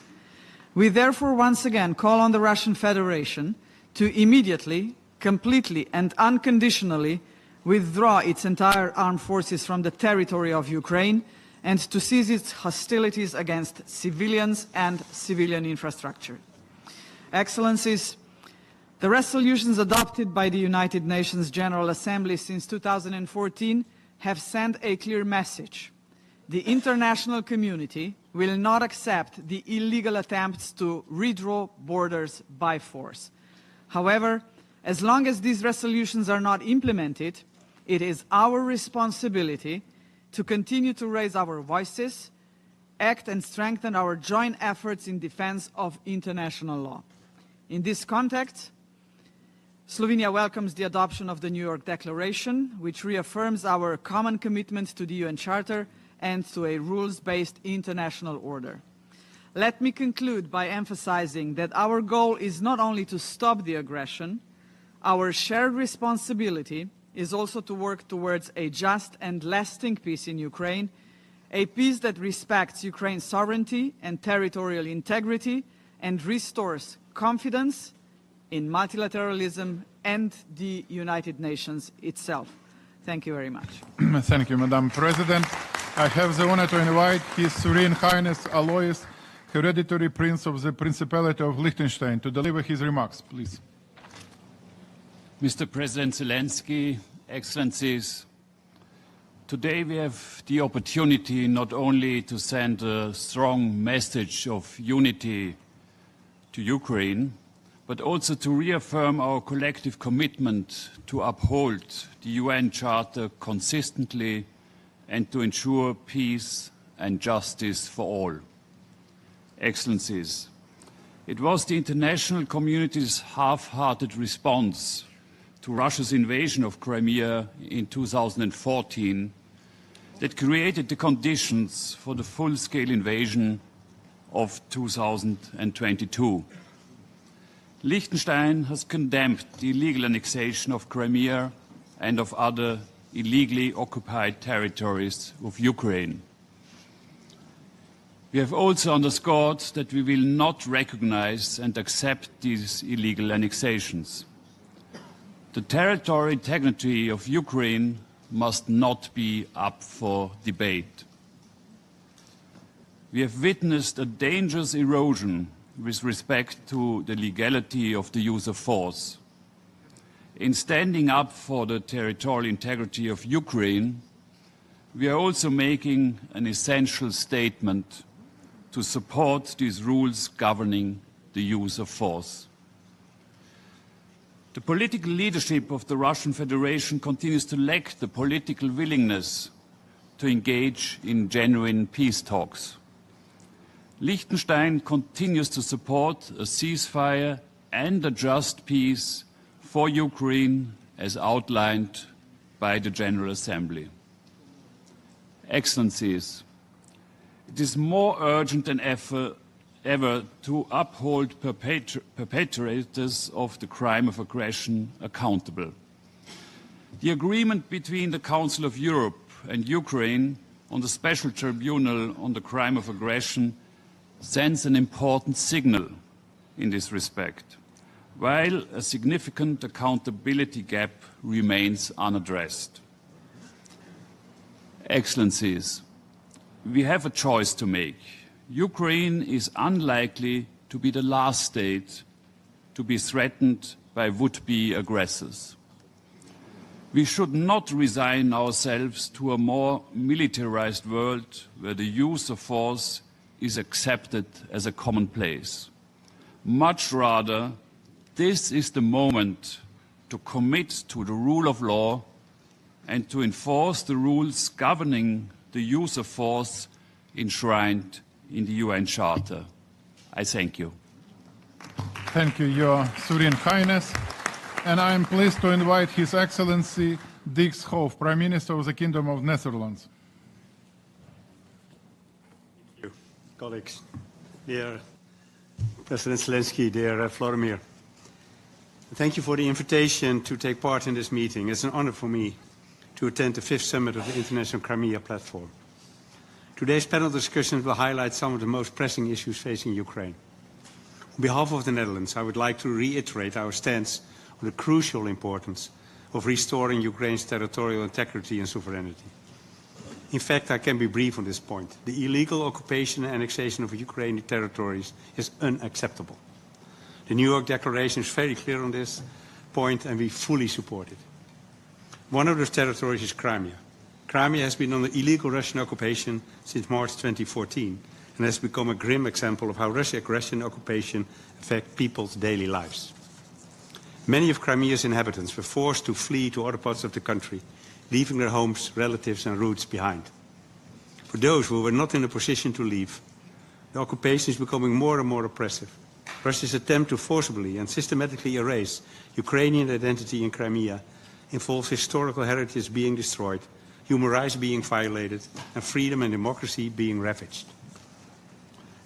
We therefore once again call on the Russian Federation to immediately, completely and unconditionally withdraw its entire armed forces from the territory of Ukraine and to cease its hostilities against civilians and civilian infrastructure. Excellencies, the resolutions adopted by the United Nations General Assembly since 2014 have sent a clear message. The international community will not accept the illegal attempts to redraw borders by force. However, as long as these resolutions are not implemented, it is our responsibility to continue to raise our voices, act and strengthen our joint efforts in defense of international law. In this context, Slovenia welcomes the adoption of the New York Declaration, which reaffirms our common commitment to the UN Charter and to a rules-based international order. Let me conclude by emphasizing that our goal is not only to stop the aggression, our shared responsibility is also to work towards a just and lasting peace in Ukraine, a peace that respects Ukraine's sovereignty and territorial integrity and restores confidence in multilateralism and the United Nations itself. Thank you very much. Thank you, Madam President. I have the honor to invite His Serene Highness Alois, Hereditary Prince of the Principality of Liechtenstein, to deliver his remarks, please. Mr. President Zelensky, Excellencies, today we have the opportunity not only to send a strong message of unity to Ukraine, but also to reaffirm our collective commitment to uphold the UN Charter consistently and to ensure peace and justice for all. Excellencies, it was the international community's half-hearted response to Russia's invasion of Crimea in 2014 that created the conditions for the full-scale invasion of 2022. Liechtenstein has condemned the illegal annexation of Crimea and of other illegally occupied territories of Ukraine. We have also underscored that we will not recognize and accept these illegal annexations. The territorial integrity of Ukraine must not be up for debate. We have witnessed a dangerous erosion with respect to the legality of the use of force. In standing up for the territorial integrity of Ukraine, we are also making an essential statement to support these rules governing the use of force. The political leadership of the Russian Federation continues to lack the political willingness to engage in genuine peace talks. Liechtenstein continues to support a ceasefire and a just peace for Ukraine as outlined by the General Assembly. Excellencies, it is more urgent than ever to uphold perpetrators of the crime of aggression accountable. The agreement between the Council of Europe and Ukraine on the Special Tribunal on the crime of aggression sends an important signal in this respect, while a significant accountability gap remains unaddressed. Excellencies, we have a choice to make. Ukraine is unlikely to be the last state to be threatened by would-be aggressors. We should not resign ourselves to a more militarized world where the use of force is accepted as a commonplace. Much rather, this is the moment to commit to the rule of law and to enforce the rules governing the use of force enshrined in the UN Charter. I thank you. Thank you, Your Serene Highness. And I am pleased to invite His Excellency Dick Schoof, Prime Minister of the Kingdom of Netherlands. Thank you, colleagues. Dear President Zelensky, dear Vladimir, thank you for the invitation to take part in this meeting. It's an honor for me to attend the 5th summit of the International Crimea Platform. Today's panel discussions will highlight some of the most pressing issues facing Ukraine. On behalf of the Netherlands, I would like to reiterate our stance on the crucial importance of restoring Ukraine's territorial integrity and sovereignty. In fact, I can be brief on this point. The illegal occupation and annexation of Ukrainian territories is unacceptable. The New York Declaration is very clear on this point, and we fully support it. One of those territories is Crimea. Crimea has been under illegal Russian occupation since March 2014 and has become a grim example of how Russian aggression and occupation affect people's daily lives. Many of Crimea's inhabitants were forced to flee to other parts of the country, leaving their homes, relatives and roots behind. For those who were not in a position to leave, the occupation is becoming more and more oppressive. Russia's attempt to forcibly and systematically erase Ukrainian identity in Crimea involves historical heritage being destroyed, human rights being violated, and freedom and democracy being ravaged.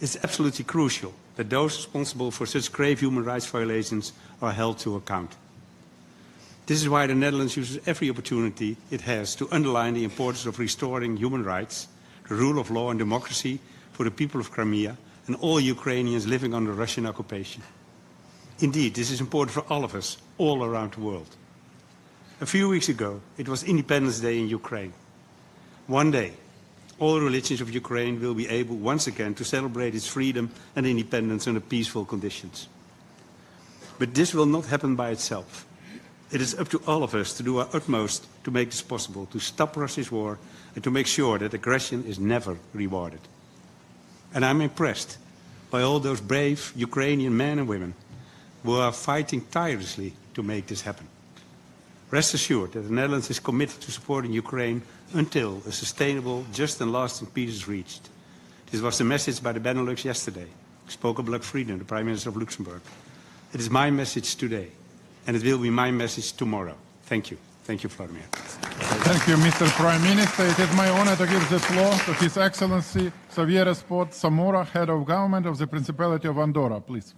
It's absolutely crucial that those responsible for such grave human rights violations are held to account. This is why the Netherlands uses every opportunity it has to underline the importance of restoring human rights, the rule of law and democracy for the people of Crimea and all Ukrainians living under Russian occupation. Indeed, this is important for all of us, all around the world. A few weeks ago, it was Independence Day in Ukraine. One day, all religions of Ukraine will be able once again to celebrate its freedom and independence under peaceful conditions. But this will not happen by itself. It is up to all of us to do our utmost to make this possible, to stop Russia's war and to make sure that aggression is never rewarded. And I'm impressed by all those brave Ukrainian men and women who are fighting tirelessly to make this happen. Rest assured that the Netherlands is committed to supporting Ukraine until a sustainable, just and lasting peace is reached. This was the message by the Benelux yesterday. Spoke of Luc Frieden, the Prime Minister of Luxembourg. It is my message today, and it will be my message tomorrow. Thank you. Thank you, Vladimir. Thank you, Mr. Prime Minister. It is my honor to give the floor to His Excellency Xavier Spot Samora, Head of Government of the Principality of Andorra, please.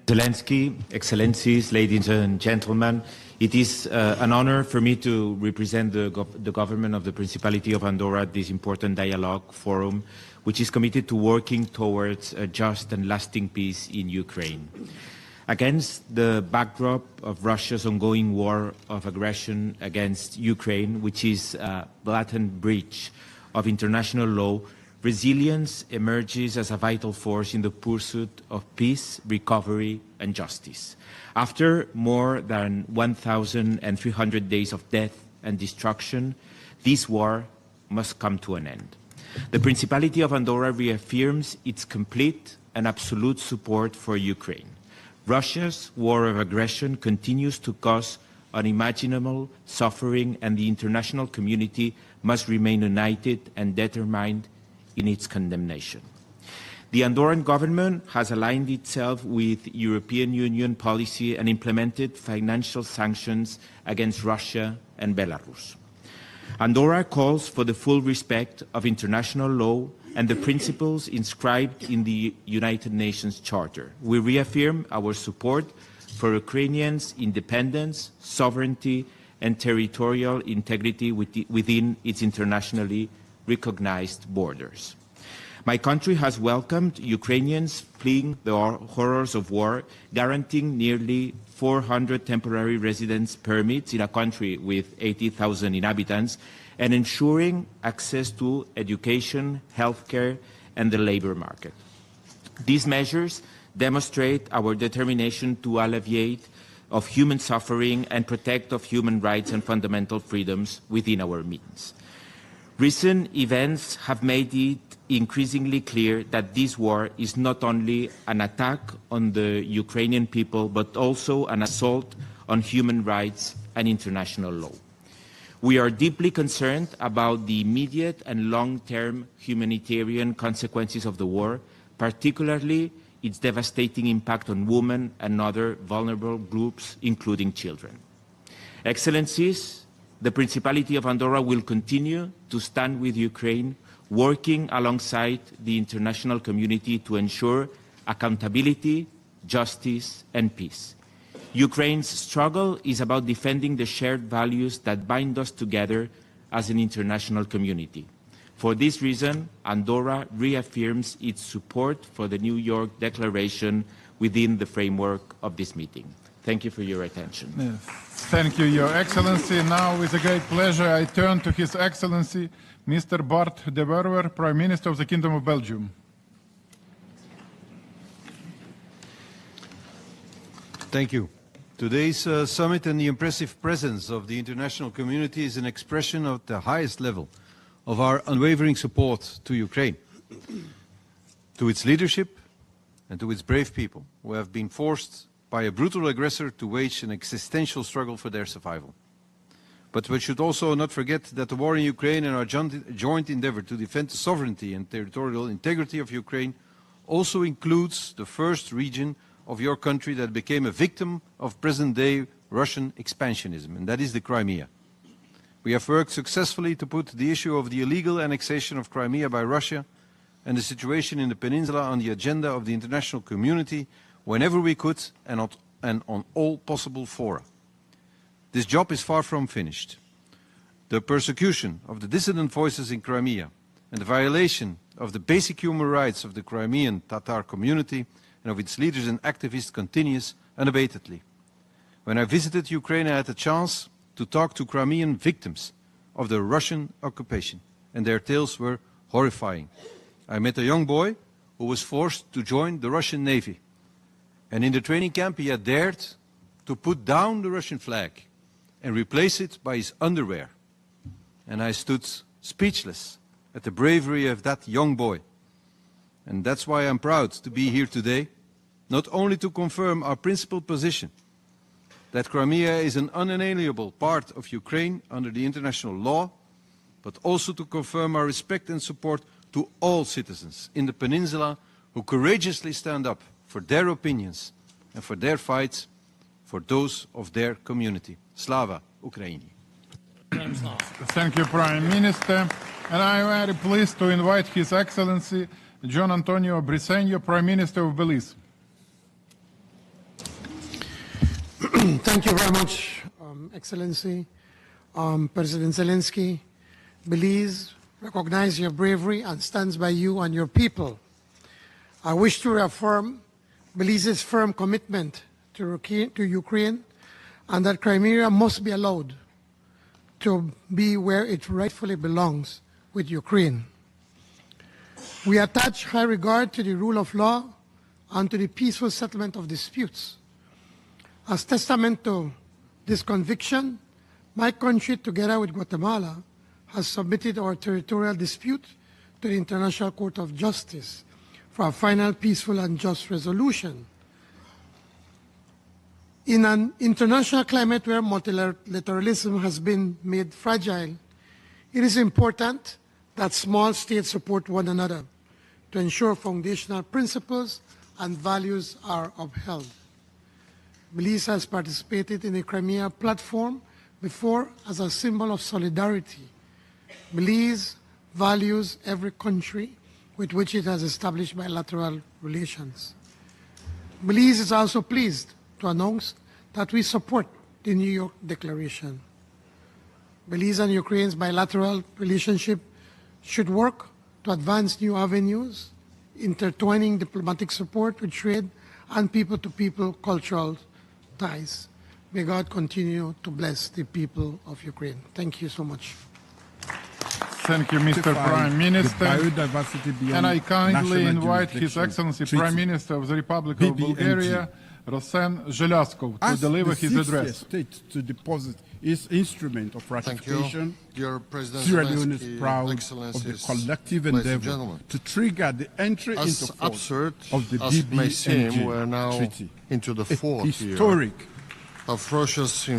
Zelensky, Excellencies, ladies and gentlemen, it is an honor for me to represent the government of the Principality of Andorra at this important dialogue forum, which is committed to working towards a just and lasting peace in Ukraine. Against the backdrop of Russia's ongoing war of aggression against Ukraine, which is a blatant breach of international law, resilience emerges as a vital force in the pursuit of peace, recovery, and justice. After more than 1,300 days of death and destruction, this war must come to an end. The Principality of Andorra reaffirms its complete and absolute support for Ukraine. Russia's war of aggression continues to cause unimaginable suffering, and the international community must remain united and determined in its condemnation. The Andorran government has aligned itself with European Union policy and implemented financial sanctions against Russia and Belarus. Andorra calls for the full respect of international law and the principles inscribed in the United Nations Charter. We reaffirm our support for Ukrainians' independence, sovereignty, and territorial integrity within its internationally recognized borders. My country has welcomed Ukrainians fleeing the horrors of war, guaranteeing nearly 400 temporary residence permits in a country with 80,000 inhabitants, and ensuring access to education, healthcare, and the labor market. These measures demonstrate our determination to alleviate of human suffering and protect of human rights and fundamental freedoms within our means. Recent events have made it increasingly clear that this war is not only an attack on the Ukrainian people, but also an assault on human rights and international law. We are deeply concerned about the immediate and long-term humanitarian consequences of the war, particularly its devastating impact on women and other vulnerable groups, including children. Excellencies, the Principality of Andorra will continue to stand with Ukraine, working alongside the international community to ensure accountability, justice, and peace. Ukraine's struggle is about defending the shared values that bind us together as an international community. For this reason, Andorra reaffirms its support for the New York Declaration within the framework of this meeting. Thank you for your attention. Yes. Thank you, Your Excellency. Now, with a great pleasure, I turn to His Excellency, Mr. Bart de Wever, Prime Minister of the Kingdom of Belgium. Thank you. Today's summit and the impressive presence of the international community is an expression of the highest level of our unwavering support to Ukraine, to its leadership and to its brave people who have been forced by a brutal aggressor to wage an existential struggle for their survival. But we should also not forget that the war in Ukraine and our joint endeavor to defend the sovereignty and territorial integrity of Ukraine also includes the first region of your country that became a victim of present-day Russian expansionism, and that is the Crimea. We have worked successfully to put the issue of the illegal annexation of Crimea by Russia and the situation in the peninsula on the agenda of the international community whenever we could and on all possible fora. This job is far from finished. The persecution of the dissident voices in Crimea and the violation of the basic human rights of the Crimean Tatar community and of its leaders and activists continues unabatedly. When I visited Ukraine, I had the chance to talk to Crimean victims of the Russian occupation, and their tales were horrifying. I met a young boy who was forced to join the Russian Navy, and in the training camp he had dared to put down the Russian flag and replace it by his underwear. And I stood speechless at the bravery of that young boy. And that's why I'm proud to be here today, not only to confirm our principled position that Crimea is an unalienable part of Ukraine under the international law, but also to confirm our respect and support to all citizens in the peninsula who courageously stand up for their opinions and for their fights for those of their community. Slava Ukraini. Thank you, Prime Minister. And I am very pleased to invite His Excellency John Antonio Briceño, Prime Minister of Belize. Thank you very much, Excellency. President Zelensky, Belize recognizes your bravery and stands by you and your people. I wish to reaffirm Belize's firm commitment to Ukraine and that Crimea must be allowed to be where it rightfully belongs with Ukraine. We attach high regard to the rule of law and to the peaceful settlement of disputes. As testament to this conviction, my country, together with Guatemala, has submitted our territorial dispute to the International Court of Justice for a final peaceful and just resolution. In an international climate where multilateralism has been made fragile, it is important that small states support one another to ensure foundational principles and values are upheld. Belize has participated in the Crimea platform before as a symbol of solidarity. Belize values every country with which it has established bilateral relations. Belize is also pleased to announce that we support the New York Declaration. Belize and Ukraine's bilateral relationship should work to advance new avenues, intertwining diplomatic support with trade and people-to-people cultural ties. May God continue to bless the people of Ukraine. Thank you so much. Thank you, Mr. Prime Minister. And I kindly invite His Excellency Prime Minister of the Republic of Bulgaria, Rosen Zhelyakov, to deliver his address. State to deposit its instrument of ratification. Dear President Sierra Leone is Zelensky, proud of the Excellencies, collective ladies and endeavor gentlemen. to trigger the entry As into force absurd of the as it may seem, we're BBNJ now treaty. into the A fourth historic, year of Russia's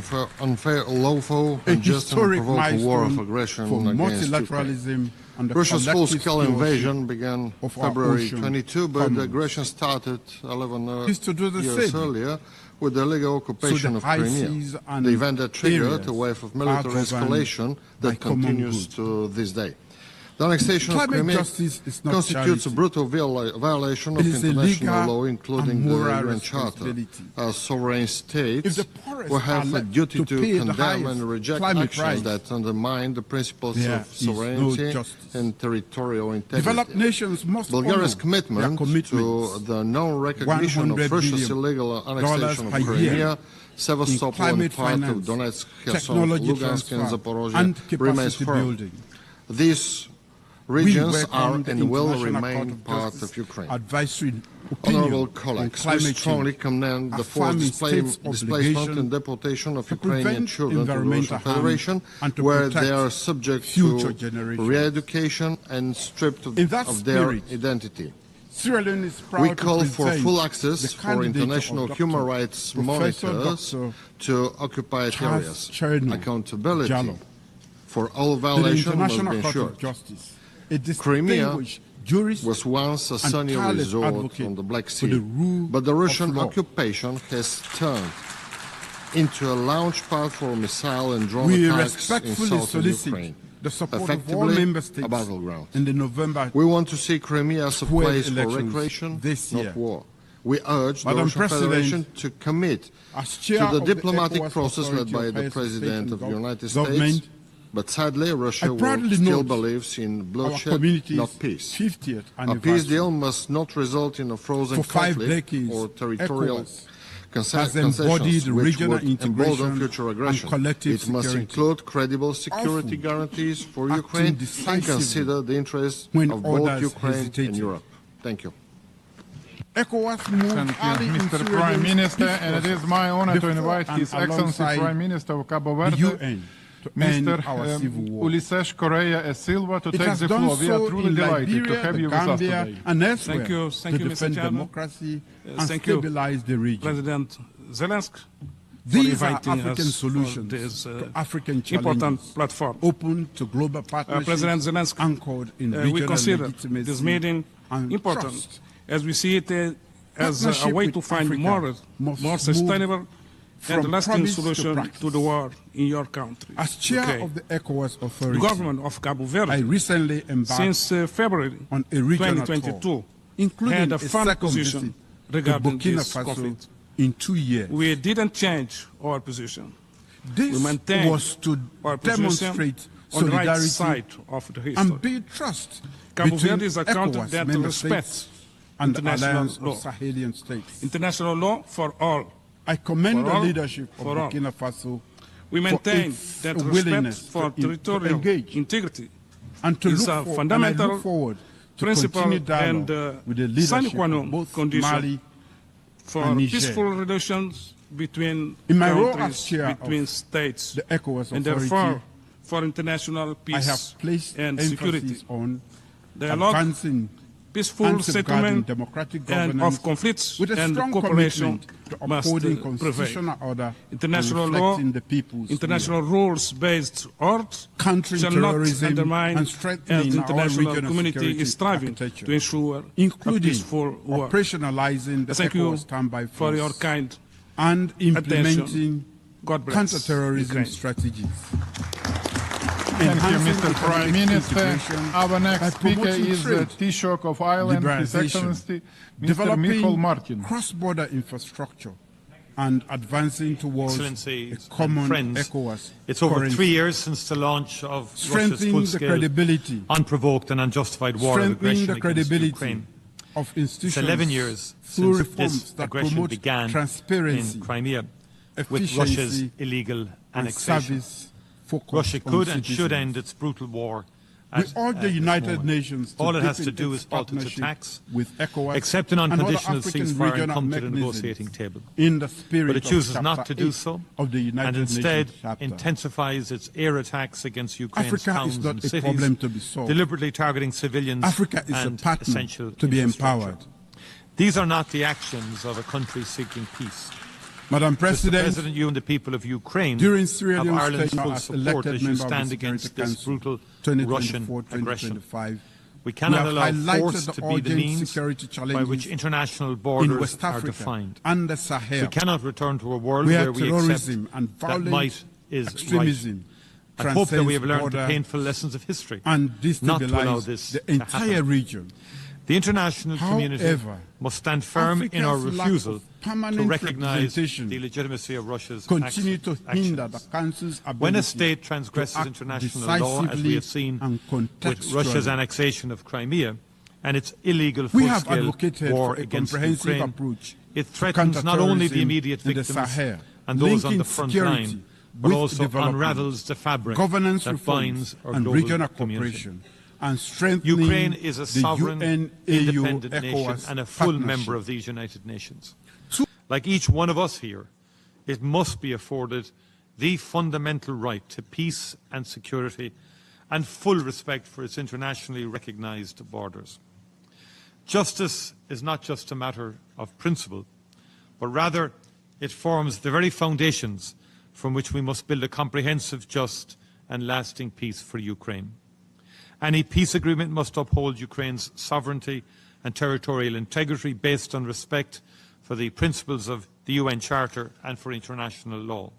unfair, lawful, a and just and historic unprovoked war of milestone aggression for against Ukraine. multilateralism and the Russia's collective full-scale stewardship invasion began of our February ocean 22, but commons. the aggression started 11 Is to do the years same. earlier with the illegal occupation the of high Crimea, seas and the event that triggered areas a wave of are military governed escalation by that common continues good. to this day. The annexation of Climate Crimea justice is not constitutes charity. a brutal violation It of is a international legal law, including and the moral UN Charter. responsibility. As sovereign states, If the poorest we have are a left duty to to pay the condemn highest and reject climate actions price, that undermine the principles there of is no sovereignty justice. and territorial integrity. Developed nations must Bulgaria's honor commitment their commitments. to the non-recognition of $100 Russia's billion illegal annexation of per year Crimea, Sevastopol, and climate part of finance, Donetsk, Kherson, technology Lugansk, and transfer, Zaporozhye and remains capacity firm. building. These regions welcome are the and will International Court remain of part Justice of Ukraine. advisory Honorable opinion on colleagues, we climate strongly change, condemn the forced affirming states' displacement obligation and deportation of to Ukrainian prevent children to the environmental Russian harm Federation, and to where protect they are subject future to generations. re-education and stripped In that of their spirit, identity. Sierra Leone is proud We to call for present full access the for candidature international of human Dr. rights Professor monitors Dr. to occupied Charles areas. Cherno Accountability Jallo for all to the violations must be International Court ensured. of Justice, a Crimea distinguished jurist was once a and sunny tireless resort advocate on the Black for Sea, the rule but the Russian of law. occupation has turned into a launch pad for missile and drone We attacks in respectfully southern solicit Ukraine. the support of all Effectively, member a states battleground. in the November We want to see Crimea as a 12 place for elections recreation, this year. not war. We urge the Madam Russian President, Federation to commit as chair to the of the diplomatic ECOWAS process led Authority by of the Heads of State President and of the United Government. States. But sadly, Russia proudly still note believes in our bloodshed, community's not peace. 50th A anniversary. peace deal must not result in a frozen For 5 conflict decades, or territorial ECOWAS has embodied concessions which regional would embolden integration future aggression. and collective It must security. include credible security Often guarantees for acting Ukraine and decisively consider the interests when of both others Ukraine hesitated. and Europe. Thank you. ECOWAS moved Thank early you, in Mr. Sierra Prime Leone's Minister, peace and it process is my honor to before invite and His Excellency alongside Prime Minister of Cabo the Verde, UN to end Mr. our civil war. Ulises Correa e Silva, to It take has the done floor. We are so truly in delighted to Liberia, have the you with us Gambia, today. and elsewhere Thank you, to Mr. defend Chairman. democracy and Thank you, stabilize the region. President Zelensky, These are inviting African us solutions for this to African important challenges, platform. open to global partnerships, President Zelensky, anchored in regional we consider legitimacy this meeting and important trust. as we see it as a Partnership way with to find Africa more must sustainable move and from lasting promise to solution practice. to the war in your country. As chair Okay. of the ECOWAS Authority, The government of Cabo I Verde, recently embarked since February on a regional 2022, tour, including had a a firm second position visit regarding to Burkina this Faso conflict. in 2 years. We didn't change our position. This we maintained was to our position demonstrate on the right solidarity side of the history. and build trust Cabo between Verde is a country ECOWAS that member respects states and the international alliance law. of Sahelian states. International law for all. I commend For the all, leadership of for all. Burkina Faso We for maintain its that respect willingness for to territorial engage integrity and to is look a for, fundamental and I look forward principle continue and dialogue with the sine leadership qua of non both condition Mali for and Niger. peaceful relations between In my role countries, as chair between of states, the ECOWAS and Authority, therefore for international I peace have placed and emphasis security. on Dialogue, advancing peaceful and safeguarding settlement democratic and governance of conflicts with a and strong cooperation commitment to must upholding prevail. constitutional order International and law, reflecting the people's international rules-based order countering shall not terrorism undermine and as strengthening the our international regional community security is striving architecture, to ensure a including peaceful world. operationalizing the Thank you ECOWAS standby for force your kind and implementing attention. God bless counterterrorism Ukraine. strategies. Thank you, Enhancing Mr. Prime economic Minister. integration Our by next speaker promoting is trade, Taoiseach of Ireland, His liberalization, Excellency, Mr. developing Michael Martin. cross-border infrastructure, and advancing towards Excellencies a common and friends, ECOWAS it's over currency. 3 years since the launch of Russia's Strengthening the full-scale, credibility, unprovoked and unjustified war of strengthening aggression the against credibility Ukraine. of It's institutions 11 years through since reforms this that aggression promote began transparency, in Crimea with efficiency, Russia's illegal and annexation. service focused Russia on could and should citizens. end its brutal war. We at urge the this United moment. Nations to All it has to deepen do its is halt its partnership attacks, with ECOWAS accept an and other unconditional African ceasefire and regional come to the mechanisms negotiating table. in the spirit But it of chooses Chapter not to do 8 so, of the United and instead Nations chapter. intensifies its air attacks against Ukraine's Africa is towns not and a cities, problem to be solved. deliberately targeting civilians Africa is and a partner essential to be infrastructure. empowered. These are not the actions of a country seeking peace. Madam Mr. President, President, you and the people of Ukraine during Sierra have Leone's Ireland's tenure full as support elected as you member of stand the against Security this Council, brutal Russian aggression. 2024-2025, We cannot we have allow highlighted force the to be the urgent means security by challenges which international in borders West are Africa defined. and the Sahel. We cannot return to a world where where we terrorism accept and that violent might is extremism right. I hope that we have learned the border painful lessons of history, and not to allow destabilize this the to entire happen. region. The international community However, must stand firm in our Africa's lack refusal of to permanent recognize representation the legitimacy of Russia's continue to hinder actions. the Council's ability When a state to transgresses act international law, as we decisively have seen and with Russia's contextually. annexation of Crimea and its illegal We have full-scale advocated war for a against comprehensive Ukraine, approach it to threatens not only the counterterrorism immediate in the victims Sahel, and those on linking the front security line, but with also development, unravels the fabric governance that binds reforms our and global regional community. cooperation, and strengthening Ukraine is a the sovereign, UN-AU independent nation ECOWAS and a full partnership. member of these United Nations. Like each one of us here, it must be afforded the fundamental right to peace and security and full respect for its internationally recognized borders. Justice is not just a matter of principle, but rather it forms the very foundations from which we must build a comprehensive, just and lasting peace for Ukraine. Any peace agreement must uphold Ukraine's sovereignty and territorial integrity based on respect for the principles of the UN Charter and for international law.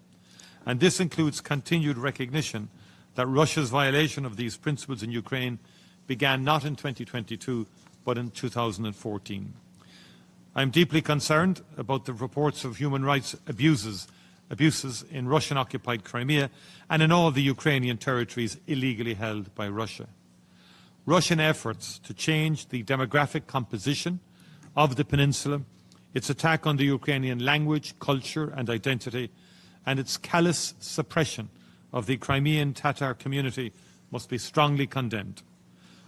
And this includes continued recognition that Russia's violation of these principles in Ukraine began not in 2022, but in 2014. I am deeply concerned about the reports of human rights abuses in Russian-occupied Crimea and in all the Ukrainian territories illegally held by Russia. Russian efforts to change the demographic composition of the peninsula, its attack on the Ukrainian language, culture and identity, and its callous suppression of the Crimean Tatar community must be strongly condemned.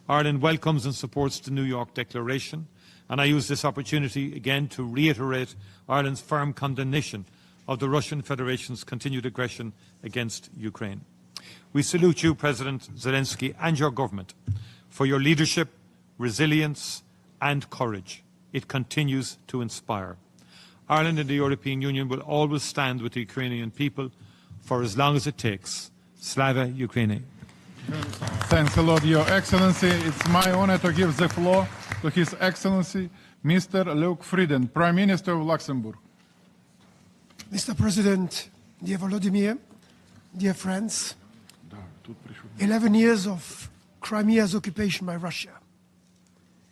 Ireland welcomes and supports the New York Declaration, and I use this opportunity again to reiterate Ireland's firm condemnation of the Russian Federation's continued aggression against Ukraine. We salute you, President Zelensky, and your government for your leadership, resilience and courage. It continues to inspire. Ireland and the European Union will always stand with the Ukrainian people for as long as it takes. Slava Ukraini. Thanks a lot, Your Excellency. It's my honor to give the floor to His Excellency, Mr. Luc Frieden, Prime Minister of Luxembourg. Mr. President, dear Volodymyr, dear friends, 11 years of Crimea's occupation by Russia,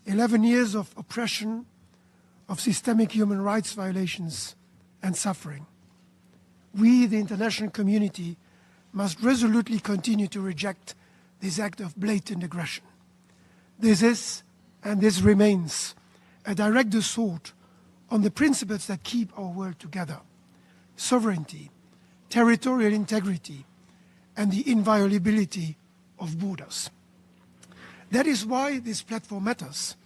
11 years of oppression, of systemic human rights violations and suffering. We, the international community, must resolutely continue to reject this act of blatant aggression. This is, and this remains, a direct assault on the principles that keep our world together: sovereignty, territorial integrity, and the inviolability of borders. That is why this platform matters.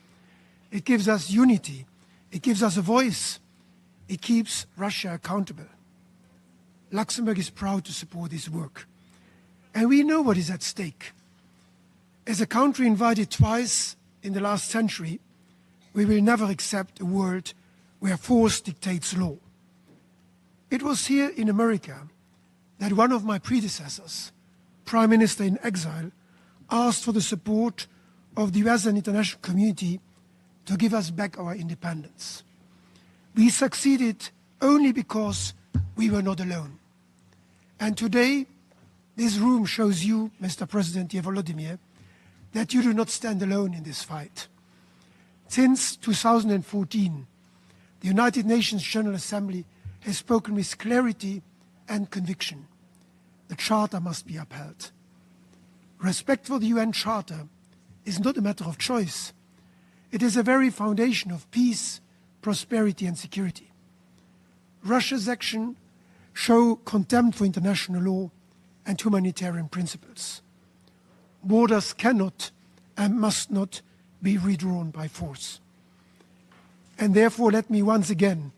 It gives us unity. It gives us a voice. It keeps Russia accountable. Luxembourg is proud to support this work. And we know what is at stake. As a country invited twice in the last century, we will never accept a world where force dictates law. It was here in America that one of my predecessors, Prime Minister in exile, asked for the support of the US and international community to give us back our independence. We succeeded only because we were not alone. And today, this room shows you, Mr. President, dear Volodymyr, that you do not stand alone in this fight. Since 2014, the United Nations General Assembly has spoken with clarity and conviction. The Charter must be upheld. Respect for the UN Charter is not a matter of choice. It is a very foundation of peace, prosperity and security. Russia's action show contempt for international law and humanitarian principles. Borders cannot and must not be redrawn by force. And therefore, let me once again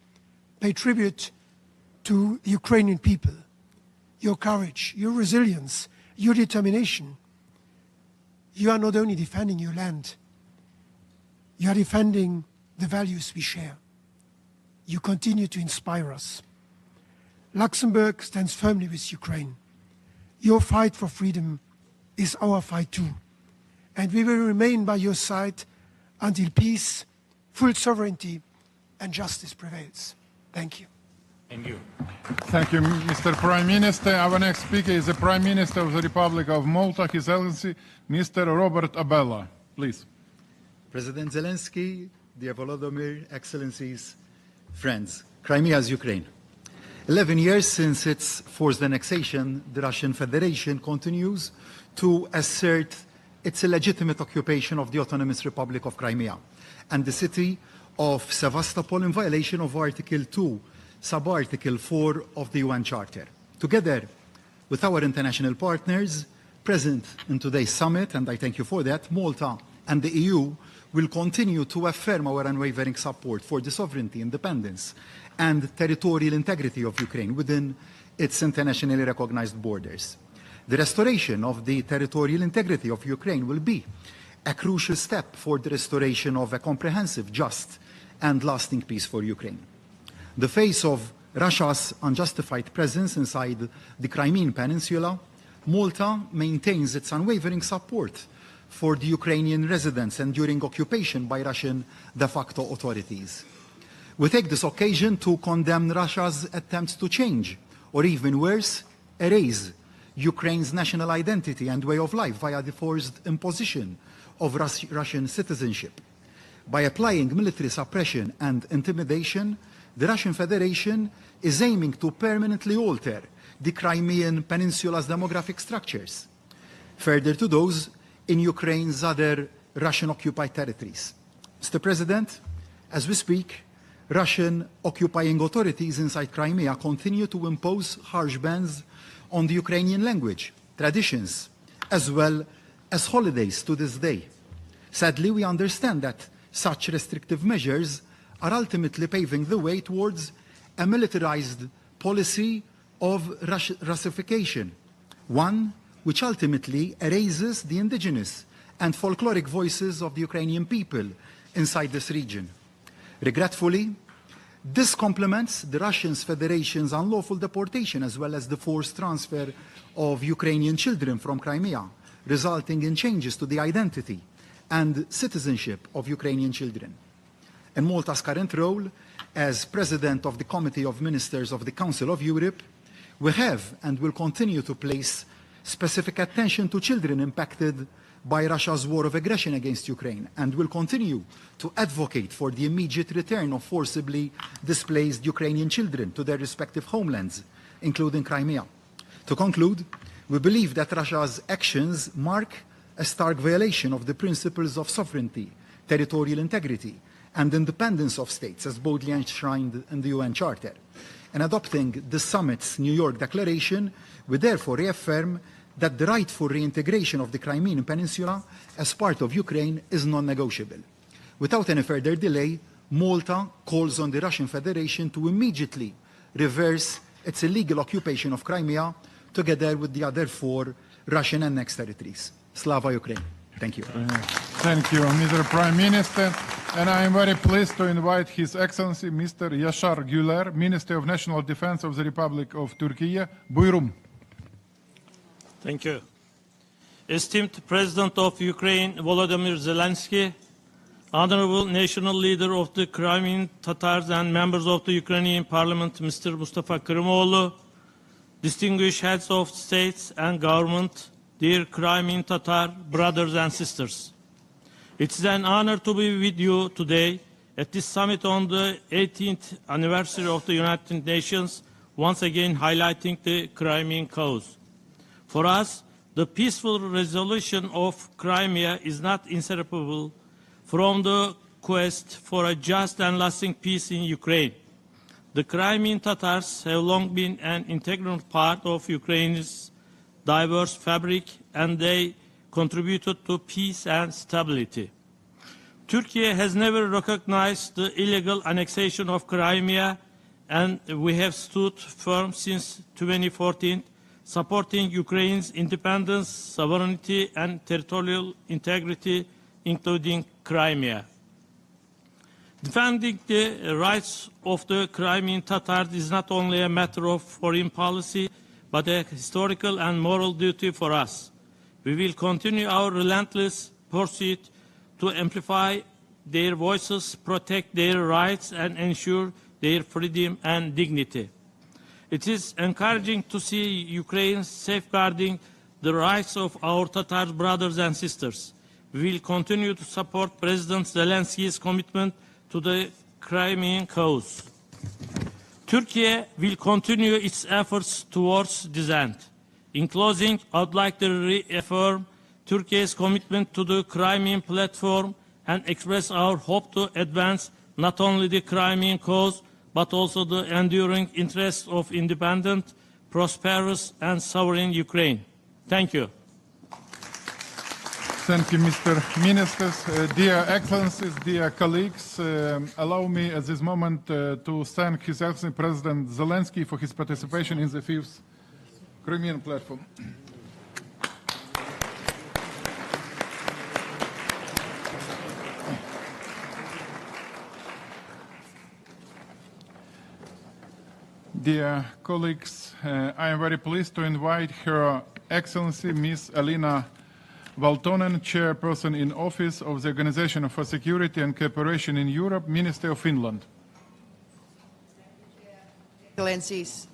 pay tribute to the Ukrainian people, your courage, your resilience, your determination. You are not only defending your land, you are defending the values we share. You continue to inspire us. Luxembourg stands firmly with Ukraine. Your fight for freedom is our fight too. And we will remain by your side until peace, full sovereignty, and justice prevails. Thank you. Thank you. Thank you, Mr. Prime Minister. Our next speaker is the Prime Minister of the Republic of Malta, His Excellency, Mr. Robert Abella. Please. President Zelensky, dear Volodymyr, Excellencies, friends, Crimea is Ukraine. 11 years since its forced annexation, the Russian Federation continues to assert its illegitimate occupation of the Autonomous Republic of Crimea and the city of Sevastopol in violation of Article 2, Sub-Article 4 of the UN Charter. Together with our international partners present in today's summit, and I thank you for that, Malta and the EU will continue to affirm our unwavering support for the sovereignty, independence, and territorial integrity of Ukraine within its internationally recognized borders. The restoration of the territorial integrity of Ukraine will be a crucial step for the restoration of a comprehensive, just, and lasting peace for Ukraine. The face of Russia's unjustified presence inside the Crimean Peninsula, Malta maintains its unwavering support for the Ukrainian residents enduring occupation by Russian de facto authorities. We take this occasion to condemn Russia's attempts to change, or even worse, erase Ukraine's national identity and way of life via the forced imposition of Russian citizenship. By applying military suppression and intimidation, the Russian Federation is aiming to permanently alter the Crimean Peninsula's demographic structures, further to those in Ukraine's other Russian-occupied territories. Mr. President, as we speak, Russian occupying authorities inside Crimea continue to impose harsh bans on the Ukrainian language, traditions, as well as holidays to this day. Sadly, we understand that such restrictive measures are ultimately paving the way towards a militarized policy of Russification, one which ultimately erases the indigenous and folkloric voices of the Ukrainian people inside this region. Regretfully, this complements the Russian Federation's unlawful deportation as well as the forced transfer of Ukrainian children from Crimea, resulting in changes to the identity and citizenship of Ukrainian children. In Malta's current role as President of the Committee of Ministers of the Council of Europe, we have and will continue to place specific attention to children impacted by Russia's war of aggression against Ukraine, and will continue to advocate for the immediate return of forcibly displaced Ukrainian children to their respective homelands, including Crimea. To conclude, we believe that Russia's actions mark a stark violation of the principles of sovereignty, territorial integrity, and independence of states as boldly enshrined in the UN Charter. In adopting the summit's New York Declaration, we therefore reaffirm that the right for reintegration of the Crimean Peninsula as part of Ukraine is non-negotiable. Without any further delay, Malta calls on the Russian Federation to immediately reverse its illegal occupation of Crimea together with the other 4 Russian annexed territories. Slava Ukraine. Thank you. Thank you, Mr. Prime Minister. And I am very pleased to invite His Excellency Mr. Yaşar Güler, Minister of National Defense of the Republic of Turkey. Buyurun. Thank you. Esteemed President of Ukraine, Volodymyr Zelensky, Honorable National Leader of the Crimean Tatars and members of the Ukrainian Parliament, Mr. Mustafa Kerimoglu, distinguished heads of states and government, dear Crimean Tatar brothers and sisters. It is an honor to be with you today at this summit on the 18th anniversary of the United Nations, once again highlighting the Crimean cause. For us, the peaceful resolution of Crimea is not inseparable from the quest for a just and lasting peace in Ukraine. The Crimean Tatars have long been an integral part of Ukraine's diverse fabric, and they contributed to peace and stability. Turkey has never recognized the illegal annexation of Crimea, and we have stood firm since 2014, supporting Ukraine's independence, sovereignty, and territorial integrity, including Crimea. Defending the rights of the Crimean Tatars is not only a matter of foreign policy, but a historical and moral duty for us. We will continue our relentless pursuit to amplify their voices, protect their rights, and ensure their freedom and dignity. It is encouraging to see Ukraine safeguarding the rights of our Tatar brothers and sisters. We will continue to support President Zelensky's commitment to the Crimean cause. Turkey will continue its efforts towards this end. In closing, I would like to reaffirm Turkey's commitment to the Crimean platform and express our hope to advance not only the Crimean cause, but also the enduring interests of independent, prosperous, and sovereign Ukraine. Thank you. Thank you, Mr. Ministers. Dear Excellencies, dear colleagues, allow me at this moment to thank His Excellency President Zelensky for his participation in the 5th Crimean platform. Dear colleagues, I am very pleased to invite Her Excellency Ms. Alina Valtonen, Chairperson in Office of the Organization for Security and Cooperation in Europe, Minister of Finland. Excellencies,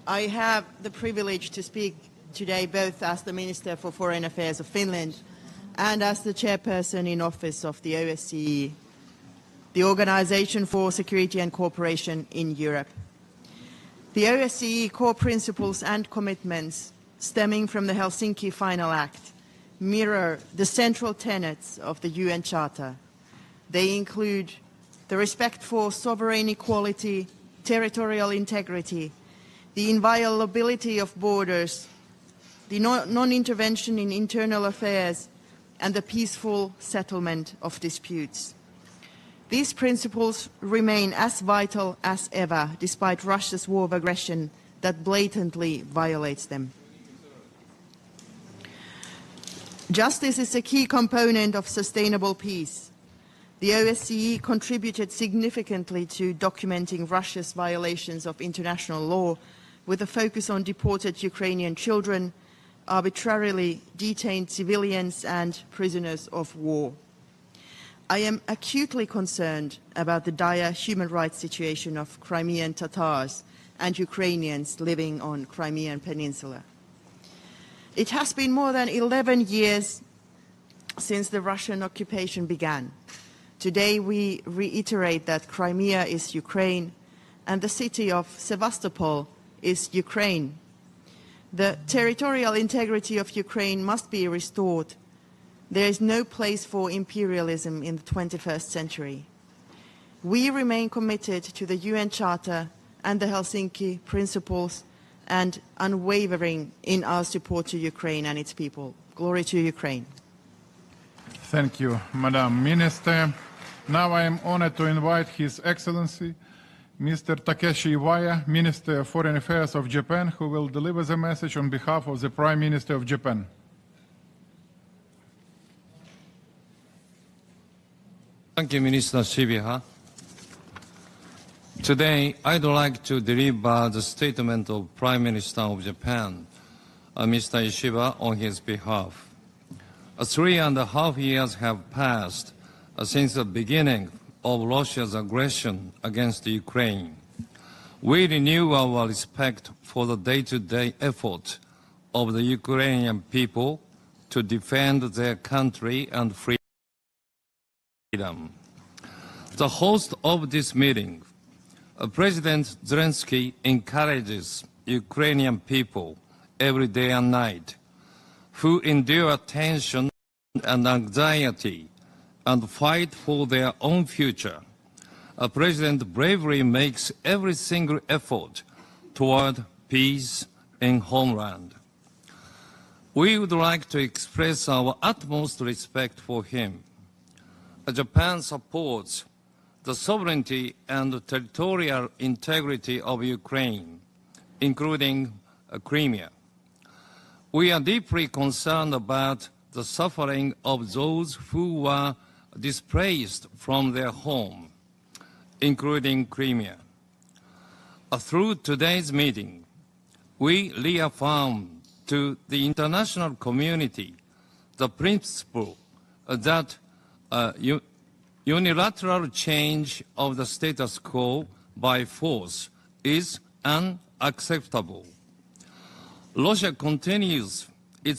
I have the privilege to speak today both as the Minister for Foreign Affairs of Finland and as the Chairperson in Office of the OSCE, the Organization for Security and Cooperation in Europe. The OSCE core principles and commitments stemming from the Helsinki Final Act mirror the central tenets of the UN Charter. They include the respect for sovereign equality, territorial integrity, the inviolability of borders, the non-intervention in internal affairs, and the peaceful settlement of disputes. These principles remain as vital as ever, despite Russia's war of aggression that blatantly violates them. Justice is a key component of sustainable peace. The OSCE contributed significantly to documenting Russia's violations of international law, with a focus on deported Ukrainian children, arbitrarily detained civilians, and prisoners of war. I am acutely concerned about the dire human rights situation of Crimean Tatars and Ukrainians living on Crimean Peninsula. It has been more than 11 years since the Russian occupation began. Today we reiterate that Crimea is Ukraine and the city of Sevastopol is Ukraine. The territorial integrity of Ukraine must be restored. There is no place for imperialism in the 21st century. We remain committed to the UN Charter and the Helsinki principles and unwavering in our support to Ukraine and its people. Glory to Ukraine. Thank you, Madam Minister. Now I am honored to invite His Excellency, Mr. Takeshi Iwaya, Minister of Foreign Affairs of Japan, who will deliver the message on behalf of the Prime Minister of Japan. Thank you, Minister Shibiha. Today, I'd like to deliver the statement of Prime Minister of Japan, Mr. Ishiba, on his behalf. 3.5 years have passed since the beginning of Russia's aggression against Ukraine. We renew our respect for the day-to-day effort of the Ukrainian people to defend their country and freedom. The host of this meeting, President Zelensky, encourages Ukrainian people every day and night who endure tension and anxiety and fight for their own future. President bravely makes every single effort toward peace in homeland. We would like to express our utmost respect for him. Japan supports the sovereignty and territorial integrity of Ukraine, including Crimea. We are deeply concerned about the suffering of those who were displaced from their home, including Crimea. Through today's meeting, we reaffirm to the international community the principle that unilateral change of the status quo by force is unacceptable. Russia continues